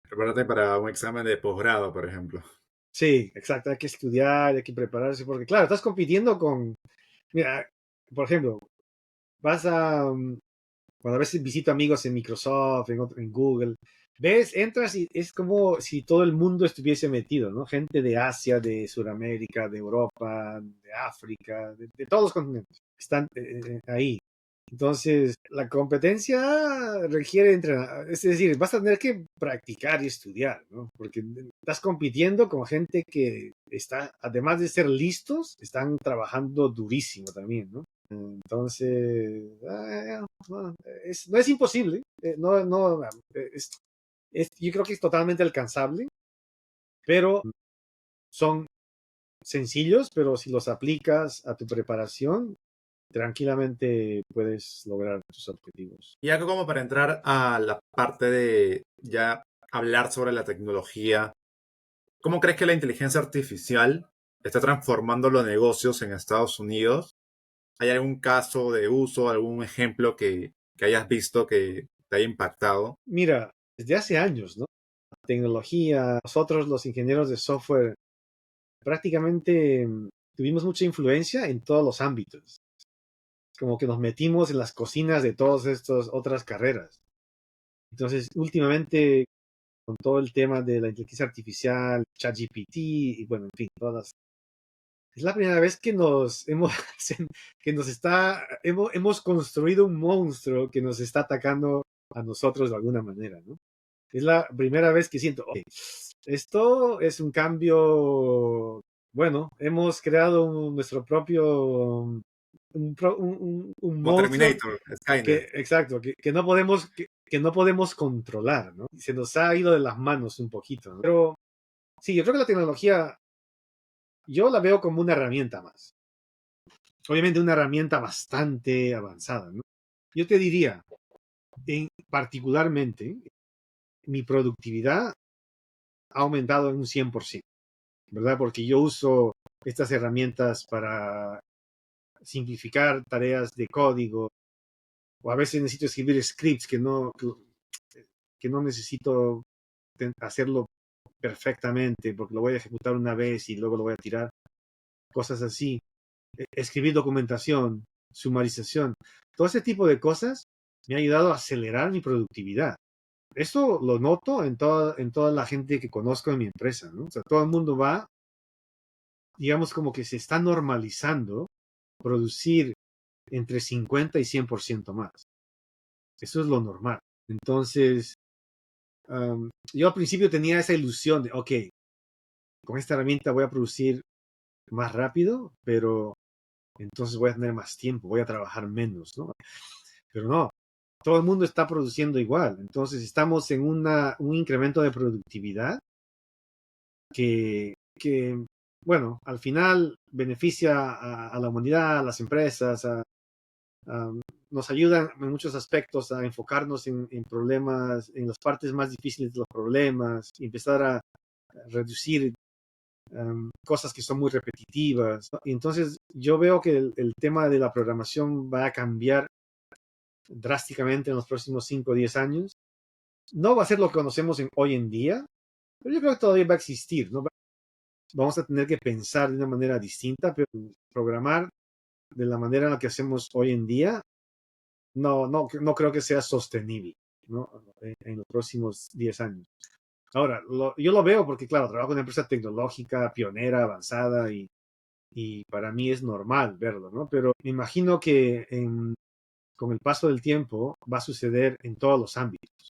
Prepárate para un examen de posgrado, por ejemplo. sí, exacto. Hay que estudiar, hay que prepararse porque, claro, estás compitiendo mira, por ejemplo, vas cuando a veces visito amigos en Microsoft, en Google, entras y es como si todo el mundo estuviese metido, ¿no? Gente de Asia, de Sudamérica, de Europa, de África, de todos los continentes, están ahí. Entonces, la competencia requiere entrenar, es decir, vas a tener que practicar y estudiar, ¿no? Porque estás compitiendo con gente que está, además de ser listos, están trabajando durísimo también, ¿no? Entonces, no, no es imposible, es, yo creo que es totalmente alcanzable, pero son sencillos, pero si los aplicas a tu preparación, tranquilamente puedes lograr tus objetivos. Y algo como para entrar a la parte de ya hablar sobre la tecnología, ¿cómo crees que la inteligencia artificial está transformando los negocios en Estados Unidos? ¿Hay algún caso de uso, algún ejemplo que hayas visto que te haya impactado? Mira, desde hace años, ¿no? Tecnología, nosotros los ingenieros de software prácticamente tuvimos mucha influencia en todos los ámbitos. Como que nos metimos en las cocinas de todas estas otras carreras. Entonces, últimamente, con todo el tema de la inteligencia artificial, ChatGPT y bueno, en fin, todas. Es la primera vez que nos hemos, que nos está, hemos construido un monstruo que nos está atacando a nosotros de alguna manera, ¿no? Es la primera vez que siento, okay, esto es un cambio, bueno, hemos creado nuestro propio, un Como monstruo Terminator, que, Skynet. exacto, que no podemos, que no podemos controlar, ¿no? Y se nos ha ido de las manos un poquito, ¿no? Pero sí, yo creo que la tecnología, yo la veo como una herramienta más. Obviamente una herramienta bastante avanzada, ¿no? Yo te diría, particularmente, mi productividad ha aumentado en un 100%, ¿verdad? Porque yo uso estas herramientas para simplificar tareas de código, o a veces necesito escribir scripts que no necesito hacerlo perfectamente porque lo voy a ejecutar una vez y luego lo voy a tirar, cosas así. Escribir documentación, sumarización, todo ese tipo de cosas me ha ayudado a acelerar mi productividad. Eso lo noto en toda la gente que conozco en mi empresa, ¿no? O sea, todo el mundo va, digamos, como que se está normalizando producir entre 50 y 100% más. Eso es lo normal. Entonces, yo al principio tenía esa ilusión de, ok, con esta herramienta voy a producir más rápido, pero entonces voy a tener más tiempo, voy a trabajar menos, ¿no? Pero no, todo el mundo está produciendo igual. Entonces estamos en un incremento de productividad que, bueno, al final beneficia a la humanidad, a las empresas, a, nos ayuda en muchos aspectos a enfocarnos en problemas, en las partes más difíciles de los problemas, y empezar a reducir cosas que son muy repetitivas, ¿no? Y entonces yo veo que el tema de la programación va a cambiar drásticamente en los próximos 5 o 10 años. No va a ser lo que conocemos hoy en día, pero yo creo que todavía va a existir, ¿no? Vamos a tener que pensar de una manera distinta, pero programar de la manera en la que hacemos hoy en día, no creo que sea sostenible, ¿no? En los próximos 10 años. Ahora, yo lo veo porque, claro, trabajo en una empresa tecnológica, pionera, avanzada, y para mí es normal verlo, ¿no? Pero me imagino que con el paso del tiempo va a suceder en todos los ámbitos.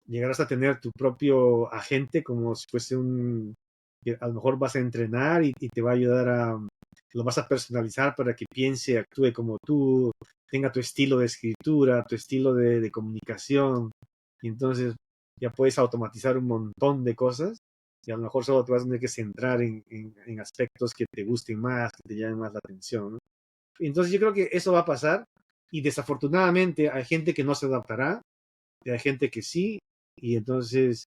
Llegarás a tener tu propio agente como si fuese que a lo mejor vas a entrenar y te va a ayudar lo vas a personalizar para que piense, actúe como tú, tenga tu estilo de escritura, tu estilo de comunicación, y entonces ya puedes automatizar un montón de cosas y a lo mejor solo te vas a tener que centrar en aspectos que te gusten más, que te llamen más la atención, ¿no? Entonces yo creo que eso va a pasar y desafortunadamente hay gente que no se adaptará, y hay gente que sí, y entonces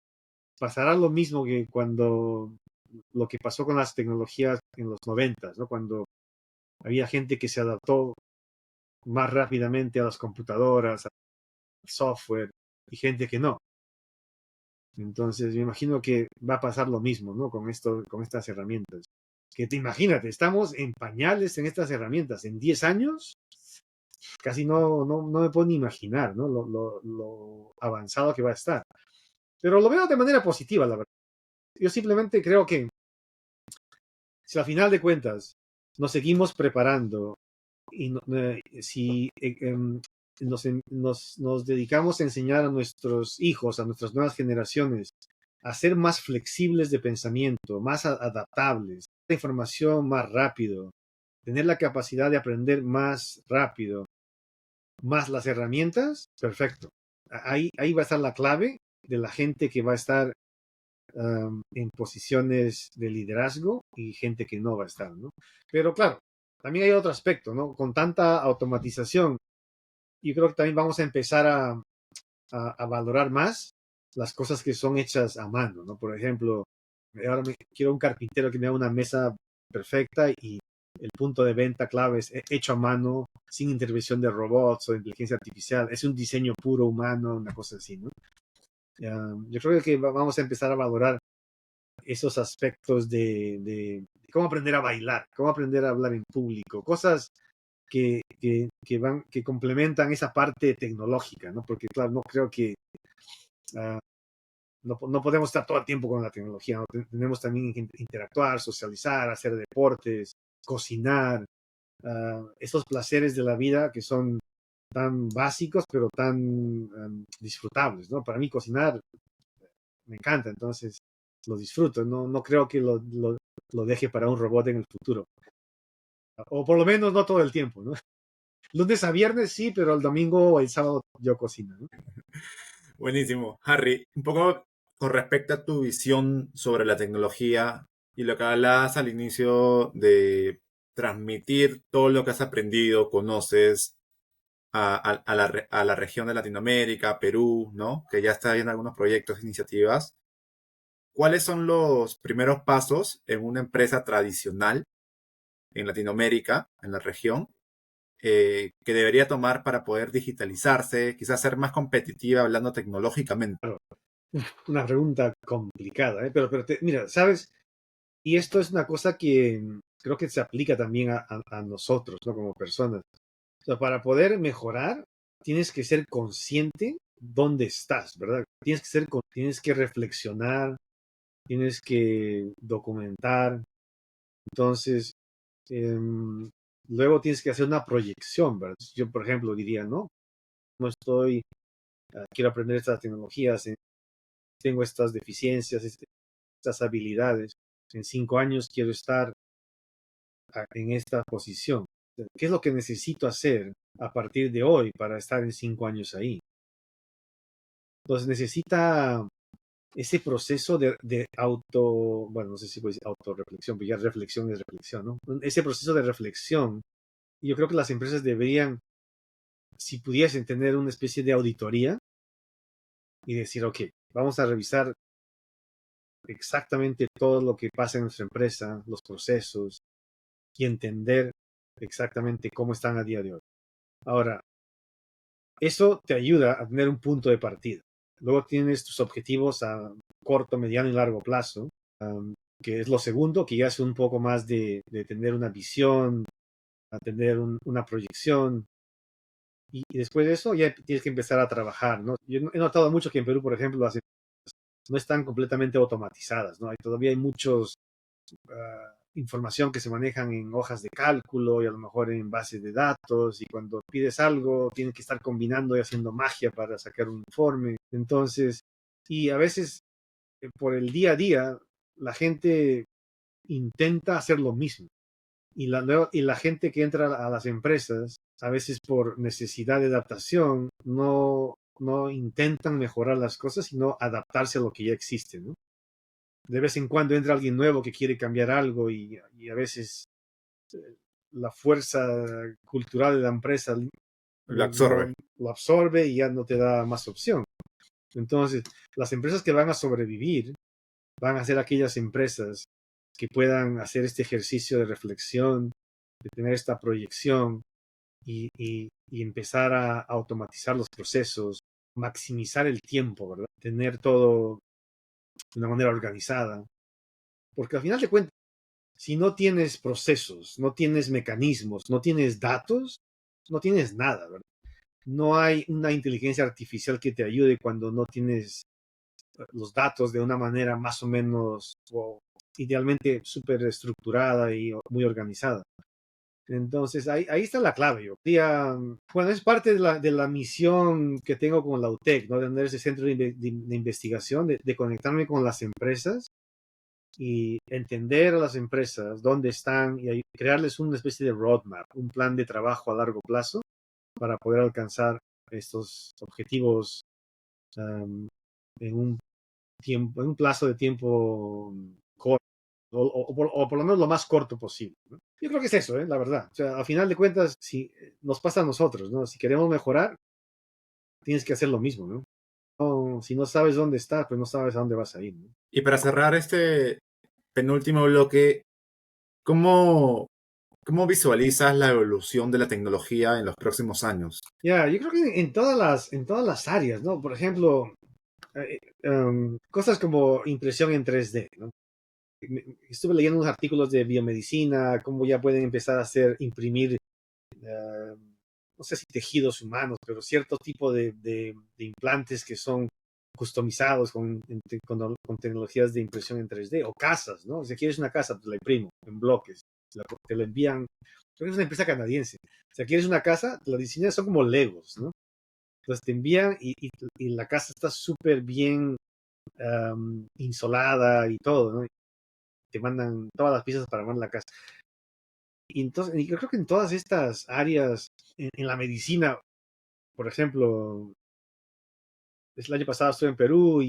pasará lo mismo que cuando lo que pasó con las tecnologías en los 90, ¿no? Cuando había gente que se adaptó más rápidamente a las computadoras, al software, y gente que no. Entonces me imagino que va a pasar lo mismo, ¿no? Con estas herramientas. Que te imagínate, estamos en pañales en estas herramientas. En 10 años, casi no me puedo ni imaginar, ¿no? Lo avanzado que va a estar. Pero lo veo de manera positiva, la verdad. Yo simplemente creo que si al final de cuentas nos seguimos preparando si nos dedicamos a enseñar a nuestros hijos, a nuestras nuevas generaciones, a ser más flexibles de pensamiento, más adaptables, la información más rápido, tener la capacidad de aprender más rápido, más las herramientas, perfecto. Ahí va a estar la clave de la gente que va a estar en posiciones de liderazgo y gente que no va a estar, ¿no? Pero claro, también hay otro aspecto, ¿no? Con tanta automatización, yo creo que también vamos a empezar a valorar más las cosas que son hechas a mano, ¿no? Por ejemplo, ahora quiero un carpintero que me haga una mesa perfecta y el punto de venta clave es hecho a mano, sin intervención de robots o inteligencia artificial. Es un diseño puro humano, una cosa así, ¿no? Yo creo que vamos a empezar a valorar esos aspectos de cómo aprender a bailar, cómo aprender a hablar en público, cosas que complementan esa parte tecnológica, ¿no? Porque, claro, no creo que uh, no podemos estar todo el tiempo con la tecnología, ¿no? Tenemos también que interactuar, socializar, hacer deportes, cocinar, esos placeres de la vida que son tan básicos, pero tan disfrutables, ¿no? Para mí cocinar me encanta, entonces lo disfruto, no creo que lo deje para un robot en el futuro. O por lo menos no todo el tiempo, ¿no? Lunes a viernes sí, pero el domingo o el sábado yo cocino, ¿no? Buenísimo. Harry, un poco con respecto a tu visión sobre la tecnología y lo que hablabas al inicio de transmitir todo lo que has aprendido, conoces a la región de Latinoamérica, Perú, ¿no? Que ya está viendo algunos proyectos, iniciativas. ¿Cuáles son los primeros pasos en una empresa tradicional en Latinoamérica, en la región, que debería tomar para poder digitalizarse, quizás ser más competitiva hablando tecnológicamente? Claro, una pregunta complicada, ¿eh? Pero mira, ¿sabes? Y esto es una cosa que creo que se aplica también a nosotros, ¿no? Como personas. O sea, para poder mejorar, tienes que ser consciente dónde estás, ¿verdad? Tienes que reflexionar, tienes que documentar. Entonces, em, luego tienes que hacer una proyección, ¿verdad? Yo, por ejemplo, diría, no estoy, quiero aprender estas tecnologías, tengo estas deficiencias, estas habilidades. En 5 años quiero estar en esta posición. ¿Qué es lo que necesito hacer a partir de hoy para estar en 5 años ahí? Entonces necesita ese proceso de auto, bueno, no sé si puede decir autorreflexión, pero ya reflexión es reflexión, ¿no? Ese proceso de reflexión, yo creo que las empresas deberían, si pudiesen tener una especie de auditoría y decir, ok, vamos a revisar exactamente todo lo que pasa en nuestra empresa, los procesos, y entender exactamente cómo están a día de hoy. Ahora, eso te ayuda a tener un punto de partida. Luego tienes tus objetivos a corto, mediano y largo plazo, que es lo segundo, que ya es un poco más de tener una visión, a tener una proyección. Y después de eso ya tienes que empezar a trabajar, ¿no? Yo he notado mucho que en Perú, por ejemplo, no están completamente automatizadas, ¿no? Todavía hay muchos información que se manejan en hojas de cálculo y a lo mejor en bases de datos y cuando pides algo tienen que estar combinando y haciendo magia para sacar un informe. Entonces, y a veces por el día a día la gente intenta hacer lo mismo y la gente que entra a las empresas a veces por necesidad de adaptación no intentan mejorar las cosas sino adaptarse a lo que ya existe, ¿no? De vez en cuando entra alguien nuevo que quiere cambiar algo y a veces la fuerza cultural de la empresa Lo absorbe. lo absorbe y ya no te da más opción. Entonces, las empresas que van a sobrevivir van a ser aquellas empresas que puedan hacer este ejercicio de reflexión, de tener esta proyección y empezar a automatizar los procesos, maximizar el tiempo, ¿verdad? Tener todo de una manera organizada. Porque al final de cuentas, si no tienes procesos, no tienes mecanismos, no tienes datos, no tienes nada, ¿verdad? No hay una inteligencia artificial que te ayude cuando no tienes los datos de una manera más o menos, o idealmente súper estructurada y muy organizada. Entonces, ahí está la clave. Bueno, es parte de la misión que tengo con la UTEC, ¿no? De tener ese centro de investigación, de conectarme con las empresas y entender a las empresas dónde están y crearles una especie de roadmap, un plan de trabajo a largo plazo para poder alcanzar estos objetivos um, en un tiempo, en un plazo de tiempo corto, o por lo menos lo más corto posible, ¿no? Yo creo que es eso, la verdad. O sea, a final de cuentas, si nos pasa a nosotros, ¿no? Si queremos mejorar, tienes que hacer lo mismo, ¿no? Si no sabes dónde estás, pues no sabes a dónde vas a ir, ¿no? Y para cerrar este penúltimo bloque, ¿cómo, cómo visualizas la evolución de la tecnología en los próximos años? Yo creo que en todas las áreas, ¿no? Por ejemplo, cosas como impresión en 3D, ¿no? Estuve leyendo unos artículos de biomedicina, cómo ya pueden empezar a imprimir, no sé si tejidos humanos, pero cierto tipo de implantes que son customizados con tecnologías de impresión en 3D, o casas, ¿no? Si quieres una casa, pues la imprimo en bloques, te la envían, creo que es una empresa canadiense. Si quieres una casa, la diseñas, son como Legos, ¿no? Entonces te envían y la casa está súper bien insolada y todo, ¿no? Te mandan todas las piezas para armar la casa. Y entonces, yo creo que en todas estas áreas, en la medicina, por ejemplo, el año pasado estuve en Perú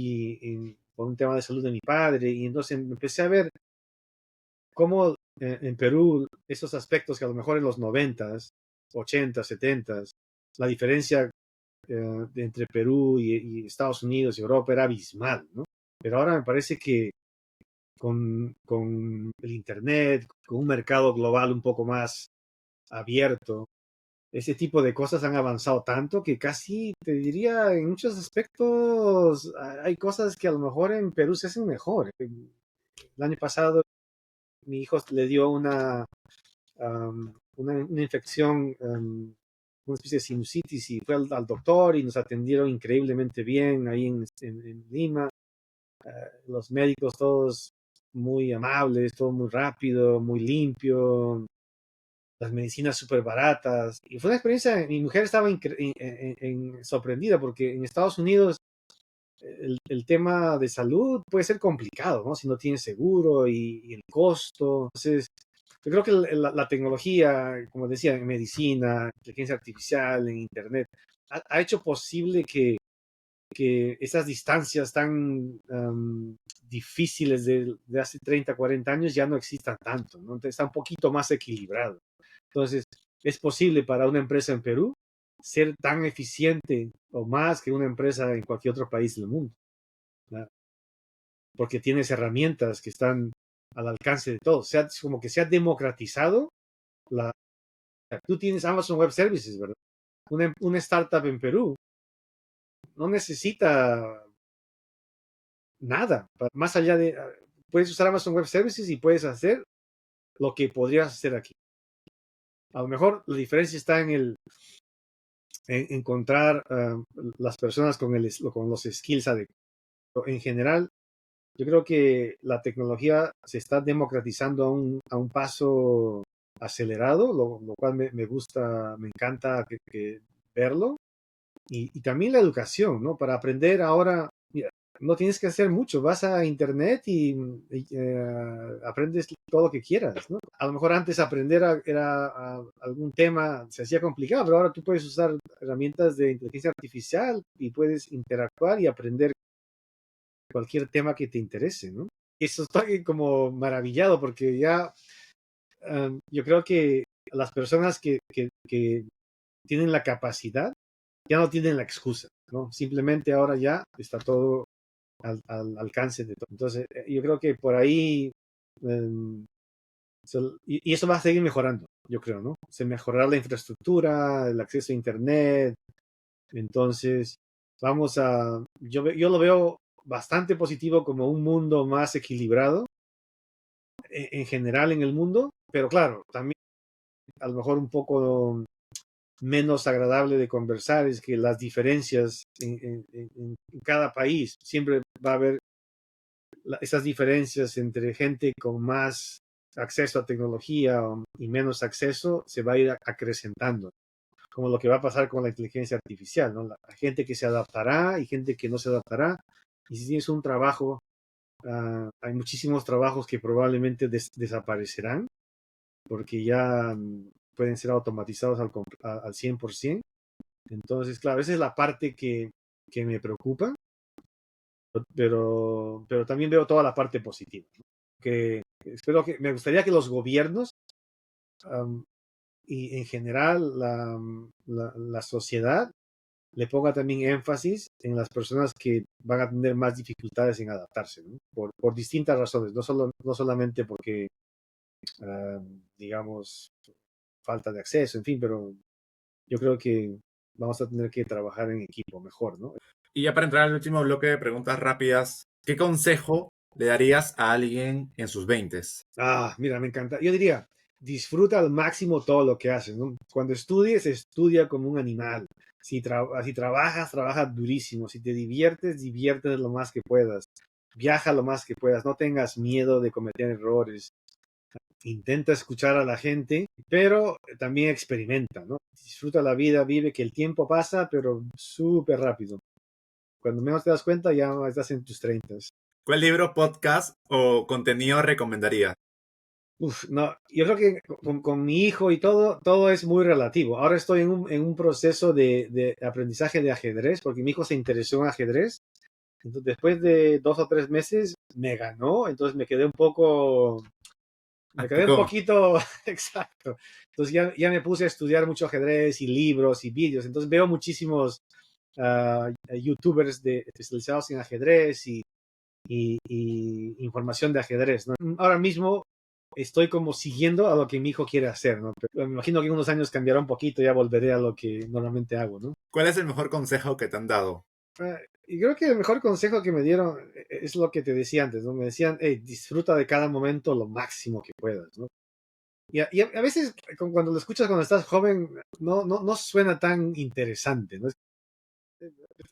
por un tema de salud de mi padre, y entonces empecé a ver cómo en Perú esos aspectos que a lo mejor en los 90s, 80s, 70s, la diferencia entre Perú y Estados Unidos y Europa era abismal, ¿no? Pero ahora me parece que con el Internet, con un mercado global un poco más abierto, ese tipo de cosas han avanzado tanto que casi te diría en muchos aspectos hay cosas que a lo mejor en Perú se hacen mejor. El año pasado mi hijo le dio una infección, una especie de sinusitis, y fue al doctor y nos atendieron increíblemente bien ahí en Lima. Los médicos todos muy amables, todo muy rápido, muy limpio, las medicinas súper baratas. Y fue una experiencia, mi mujer estaba sorprendida porque en Estados Unidos el tema de salud puede ser complicado, ¿no? Si no tienes seguro y el costo. Entonces, yo creo que la tecnología, como decía, en medicina, inteligencia artificial, en Internet, ha hecho posible que esas distancias tan difíciles de hace 30, 40 años ya no existan tanto, ¿no? Entonces, está un poquito más equilibrado. Entonces, es posible para una empresa en Perú ser tan eficiente o más que una empresa en cualquier otro país del mundo, ¿no? Porque tienes herramientas que están al alcance de todos. Como que se ha democratizado la... Tú tienes Amazon Web Services, ¿verdad? Una startup en Perú no necesita nada, más allá de... Puedes usar Amazon Web Services y puedes hacer lo que podrías hacer aquí. A lo mejor la diferencia está en encontrar las personas con los skills adecuados. En general, yo creo que la tecnología se está democratizando a un paso acelerado, lo cual me gusta, me encanta verlo. Y también la educación, ¿no? Para aprender ahora, mira, no tienes que hacer mucho, vas a internet y aprendes todo lo que quieras, ¿no? A lo mejor antes aprender algún tema se hacía complicado, pero ahora tú puedes usar herramientas de inteligencia artificial y puedes interactuar y aprender cualquier tema que te interese, ¿no? Eso estoy como maravillado porque ya yo creo que las personas que tienen la capacidad ya no tienen la excusa, ¿no? Simplemente ahora ya está todo al alcance de todo. Entonces, yo creo que por ahí, um, y eso va a seguir mejorando, yo creo, ¿no? Se mejorará la infraestructura, el acceso a Internet. Entonces, yo lo veo bastante positivo, como un mundo más equilibrado en general en el mundo, pero claro, también a lo mejor un poco menos agradable de conversar es que las diferencias en cada país, siempre va a haber esas diferencias entre gente con más acceso a tecnología y menos acceso, se va a ir acrecentando, como lo que va a pasar con la inteligencia artificial, ¿no? La gente que se adaptará y gente que no se adaptará. Y si tienes un trabajo, hay muchísimos trabajos que probablemente desaparecerán porque ya pueden ser automatizados al 100%. Entonces, claro, esa es la parte que me preocupa, pero también veo toda la parte positiva, ¿no? Me gustaría que los gobiernos um, y en general la sociedad le ponga también énfasis en las personas que van a tener más dificultades en adaptarse, ¿no? Por distintas razones, no solamente porque, digamos, falta de acceso, en fin, pero yo creo que vamos a tener que trabajar en equipo mejor, ¿no? Y ya para entrar al último bloque de preguntas rápidas, ¿qué consejo le darías a alguien en sus veintes? Mira, me encanta. Yo diría, disfruta al máximo todo lo que haces, ¿no? Cuando estudies, estudia como un animal. Si trabajas, trabaja durísimo. Si te diviertes, diviértete lo más que puedas. Viaja lo más que puedas. No tengas miedo de cometer errores. Intenta escuchar a la gente, pero también experimenta, ¿no? Disfruta la vida, vive, que el tiempo pasa, pero súper rápido. Cuando menos te das cuenta, ya estás en tus 30. ¿Cuál libro, podcast o contenido recomendaría? Uf, no, yo creo que con mi hijo y todo es muy relativo. Ahora estoy en un proceso de aprendizaje de ajedrez, porque mi hijo se interesó en ajedrez. Entonces, después de 2 o 3 meses, me ganó, entonces me quedé un Practicó. poquito, exacto. Entonces ya me puse a estudiar mucho ajedrez y libros y vídeos. Entonces veo muchísimos youtubers especializados en ajedrez y información de ajedrez, ¿no? Ahora mismo estoy como siguiendo a lo que mi hijo quiere hacer, ¿no? Pero me imagino que en unos años cambiará un poquito, ya volveré a lo que normalmente hago, ¿no? ¿Cuál es el mejor consejo que te han dado? Y creo que el mejor consejo que me dieron es lo que te decía antes, ¿no? Me decían, hey, disfruta de cada momento lo máximo que puedas, ¿no? Y a veces cuando lo escuchas cuando estás joven, no suena tan interesante, ¿no?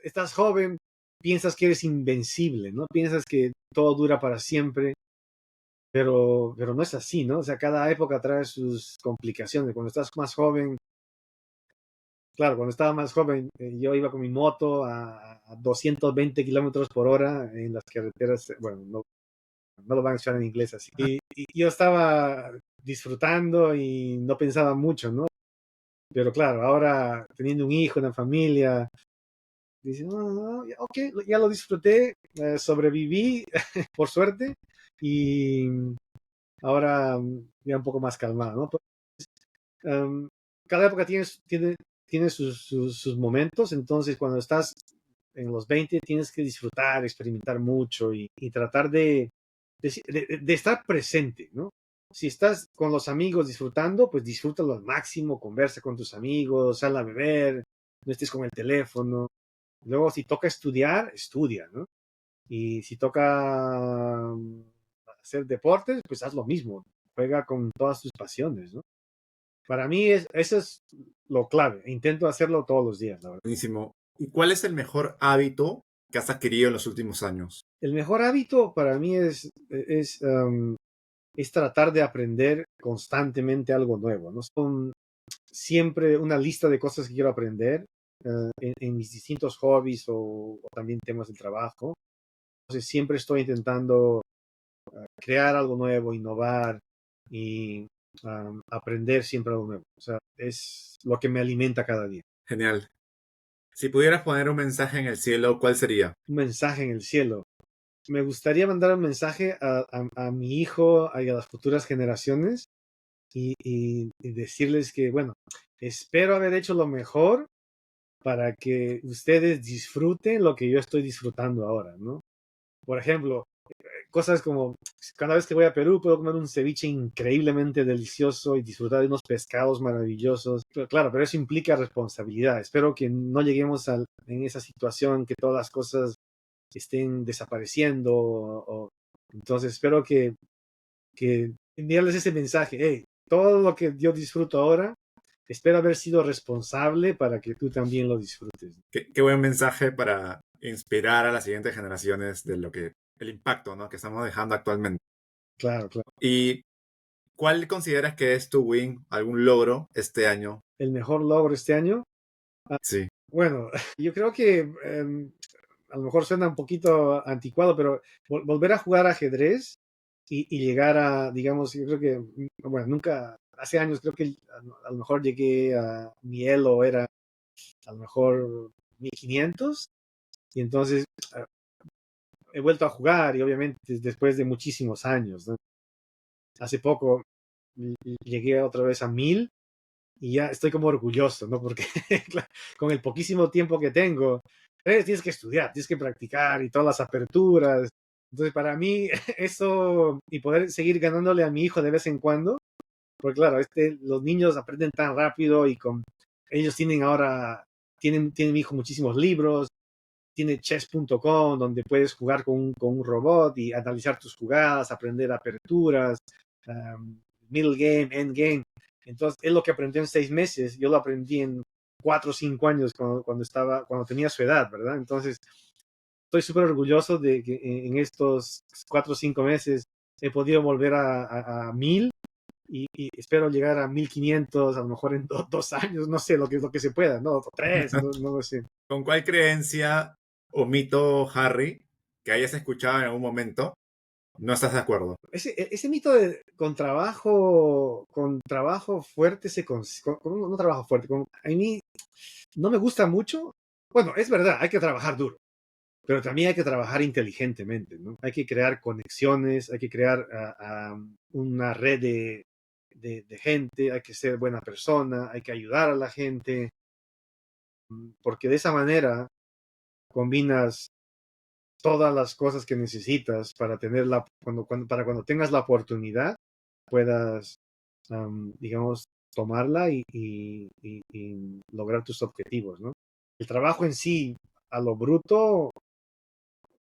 Estás joven, piensas que eres invencible, ¿no? Piensas que todo dura para siempre, pero no es así, ¿no? O sea, cada época trae sus complicaciones. Cuando estás más joven, claro, cuando estaba más joven, yo iba con mi moto a 220 kilómetros por hora en las carreteras, bueno, no lo van a escuchar en inglés así. Y yo estaba disfrutando y no pensaba mucho, ¿no? Pero claro, ahora teniendo un hijo, una familia, dice, no, ok, ya lo disfruté, sobreviví, por suerte, y ahora ya un poco más calmado, ¿no? Um, Cada época tiene sus momentos, entonces cuando estás en los 20 tienes que disfrutar, experimentar mucho y tratar de estar presente, ¿no? Si estás con los amigos disfrutando, pues disfrútalo al máximo, conversa con tus amigos, sal a beber, no estés con el teléfono. Luego, si toca estudiar, estudia, ¿no? Y si toca hacer deportes, pues haz lo mismo, juega con todas tus pasiones, ¿no? Para mí eso es lo clave. Intento hacerlo todos los días, la verdad. Buenísimo. ¿Y cuál es el mejor hábito que has adquirido en los últimos años? El mejor hábito para mí es tratar de aprender constantemente algo nuevo, ¿no? Son siempre una lista de cosas que quiero aprender en mis distintos hobbies o también temas del trabajo. Entonces siempre estoy intentando crear algo nuevo, innovar y aprender siempre algo nuevo. O sea, es lo que me alimenta cada día. Genial. Si pudieras poner un mensaje en el cielo, ¿cuál sería? Un mensaje en el cielo. Me gustaría mandar un mensaje a mi hijo y a las futuras generaciones y decirles que, bueno, espero haber hecho lo mejor para que ustedes disfruten lo que yo estoy disfrutando ahora, ¿no? Por ejemplo, cosas como cada vez que voy a Perú puedo comer un ceviche increíblemente delicioso y disfrutar de unos pescados maravillosos. Pero claro, pero eso implica responsabilidad. Espero que no lleguemos en esa situación que todas las cosas estén desapareciendo. Entonces espero que enviarles ese mensaje. Hey, todo lo que yo disfruto ahora, espero haber sido responsable para que tú también lo disfrutes. Qué buen mensaje para inspirar a las siguientes generaciones de el impacto, ¿no?, que estamos dejando actualmente. Claro, claro. Y ¿Cuál consideras que es tu win, algún logro este año? El mejor logro este año. Sí, Bueno, yo creo que a lo mejor suena un poquito anticuado, pero volver a jugar ajedrez y llegar a, digamos, yo creo que, bueno, nunca, hace años creo que a lo mejor llegué a mi elo era a lo mejor 1500 y entonces he vuelto a jugar y obviamente después de muchísimos años, ¿no? Hace poco llegué otra vez a 1000 y ya estoy como orgulloso, ¿no? Porque con el poquísimo tiempo que tengo, tienes que estudiar, tienes que practicar y todas las aperturas. Entonces, para mí, eso y poder seguir ganándole a mi hijo de vez en cuando, porque claro, los niños aprenden tan rápido y ellos tienen ahora, tienen mi hijo muchísimos libros, tiene chess.com donde puedes jugar con un robot y analizar tus jugadas, aprender aperturas, middle game, end game. Entonces, es lo que aprendió en 6 meses, yo lo aprendí en 4 o 5 años cuando tenía su edad, ¿verdad? Entonces, estoy súper orgulloso de que en estos 4 o 5 meses he podido volver a 1000 y espero llegar a 1500, a lo mejor en 2 años, no sé, lo que se pueda, ¿no? O tres, no lo sé. ¿con cuál creencia o mito, Harry, que hayas escuchado en algún momento, no estás de acuerdo? Ese mito de con trabajo fuerte no trabajo fuerte, a mí no me gusta mucho. Bueno, es verdad, hay que trabajar duro, pero también hay que trabajar inteligentemente, ¿no? Hay que crear conexiones, hay que crear una red de gente, hay que ser buena persona, hay que ayudar a la gente, porque de esa manera combinas todas las cosas que necesitas para para cuando tengas la oportunidad, puedas, digamos, tomarla y lograr tus objetivos, ¿no? El trabajo en sí, a lo bruto,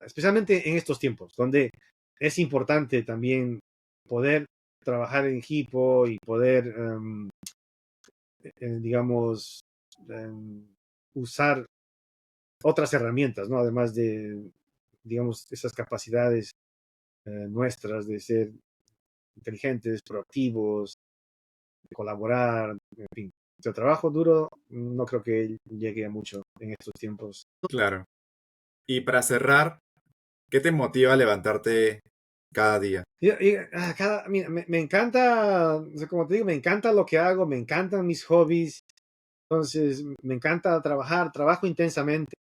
especialmente en estos tiempos, donde es importante también poder trabajar en equipo y poder, digamos, usar otras herramientas, ¿no? Además de, digamos, esas capacidades nuestras de ser inteligentes, proactivos, de colaborar, en fin. El trabajo duro no creo que llegue a mucho en estos tiempos. Claro. Y para cerrar, ¿qué te motiva a levantarte cada día? Mira, me encanta, o sea, como te digo, me encanta lo que hago, me encantan mis hobbies, entonces me encanta trabajo intensamente,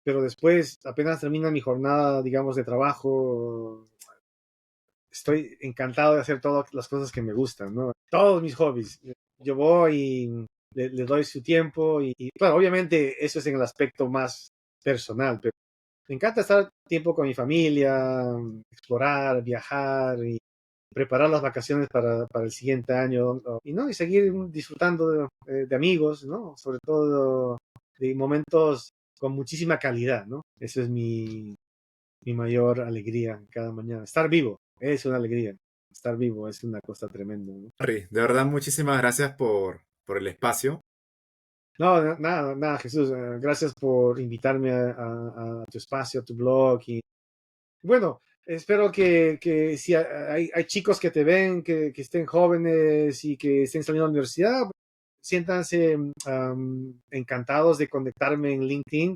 pero después, apenas termina mi jornada, digamos, de trabajo, estoy encantado de hacer todas las cosas que me gustan, ¿no? Todos mis hobbies. Yo voy y le doy su tiempo claro, obviamente eso es en el aspecto más personal, pero me encanta estar tiempo con mi familia, explorar, viajar y preparar las vacaciones para el siguiente año, ¿no? Y seguir disfrutando de amigos, ¿no? Sobre todo de momentos con muchísima calidad, ¿no? Eso es mi mayor alegría cada mañana. Estar vivo es una alegría. Estar vivo es una cosa tremenda, ¿no? Harry, de verdad, muchísimas gracias por el espacio. No, nada, nada, Jesús. Gracias por invitarme a tu espacio, a tu blog. Y bueno, espero que si hay chicos que te ven, que estén jóvenes y que estén saliendo a la universidad, siéntanse encantados de conectarme en LinkedIn.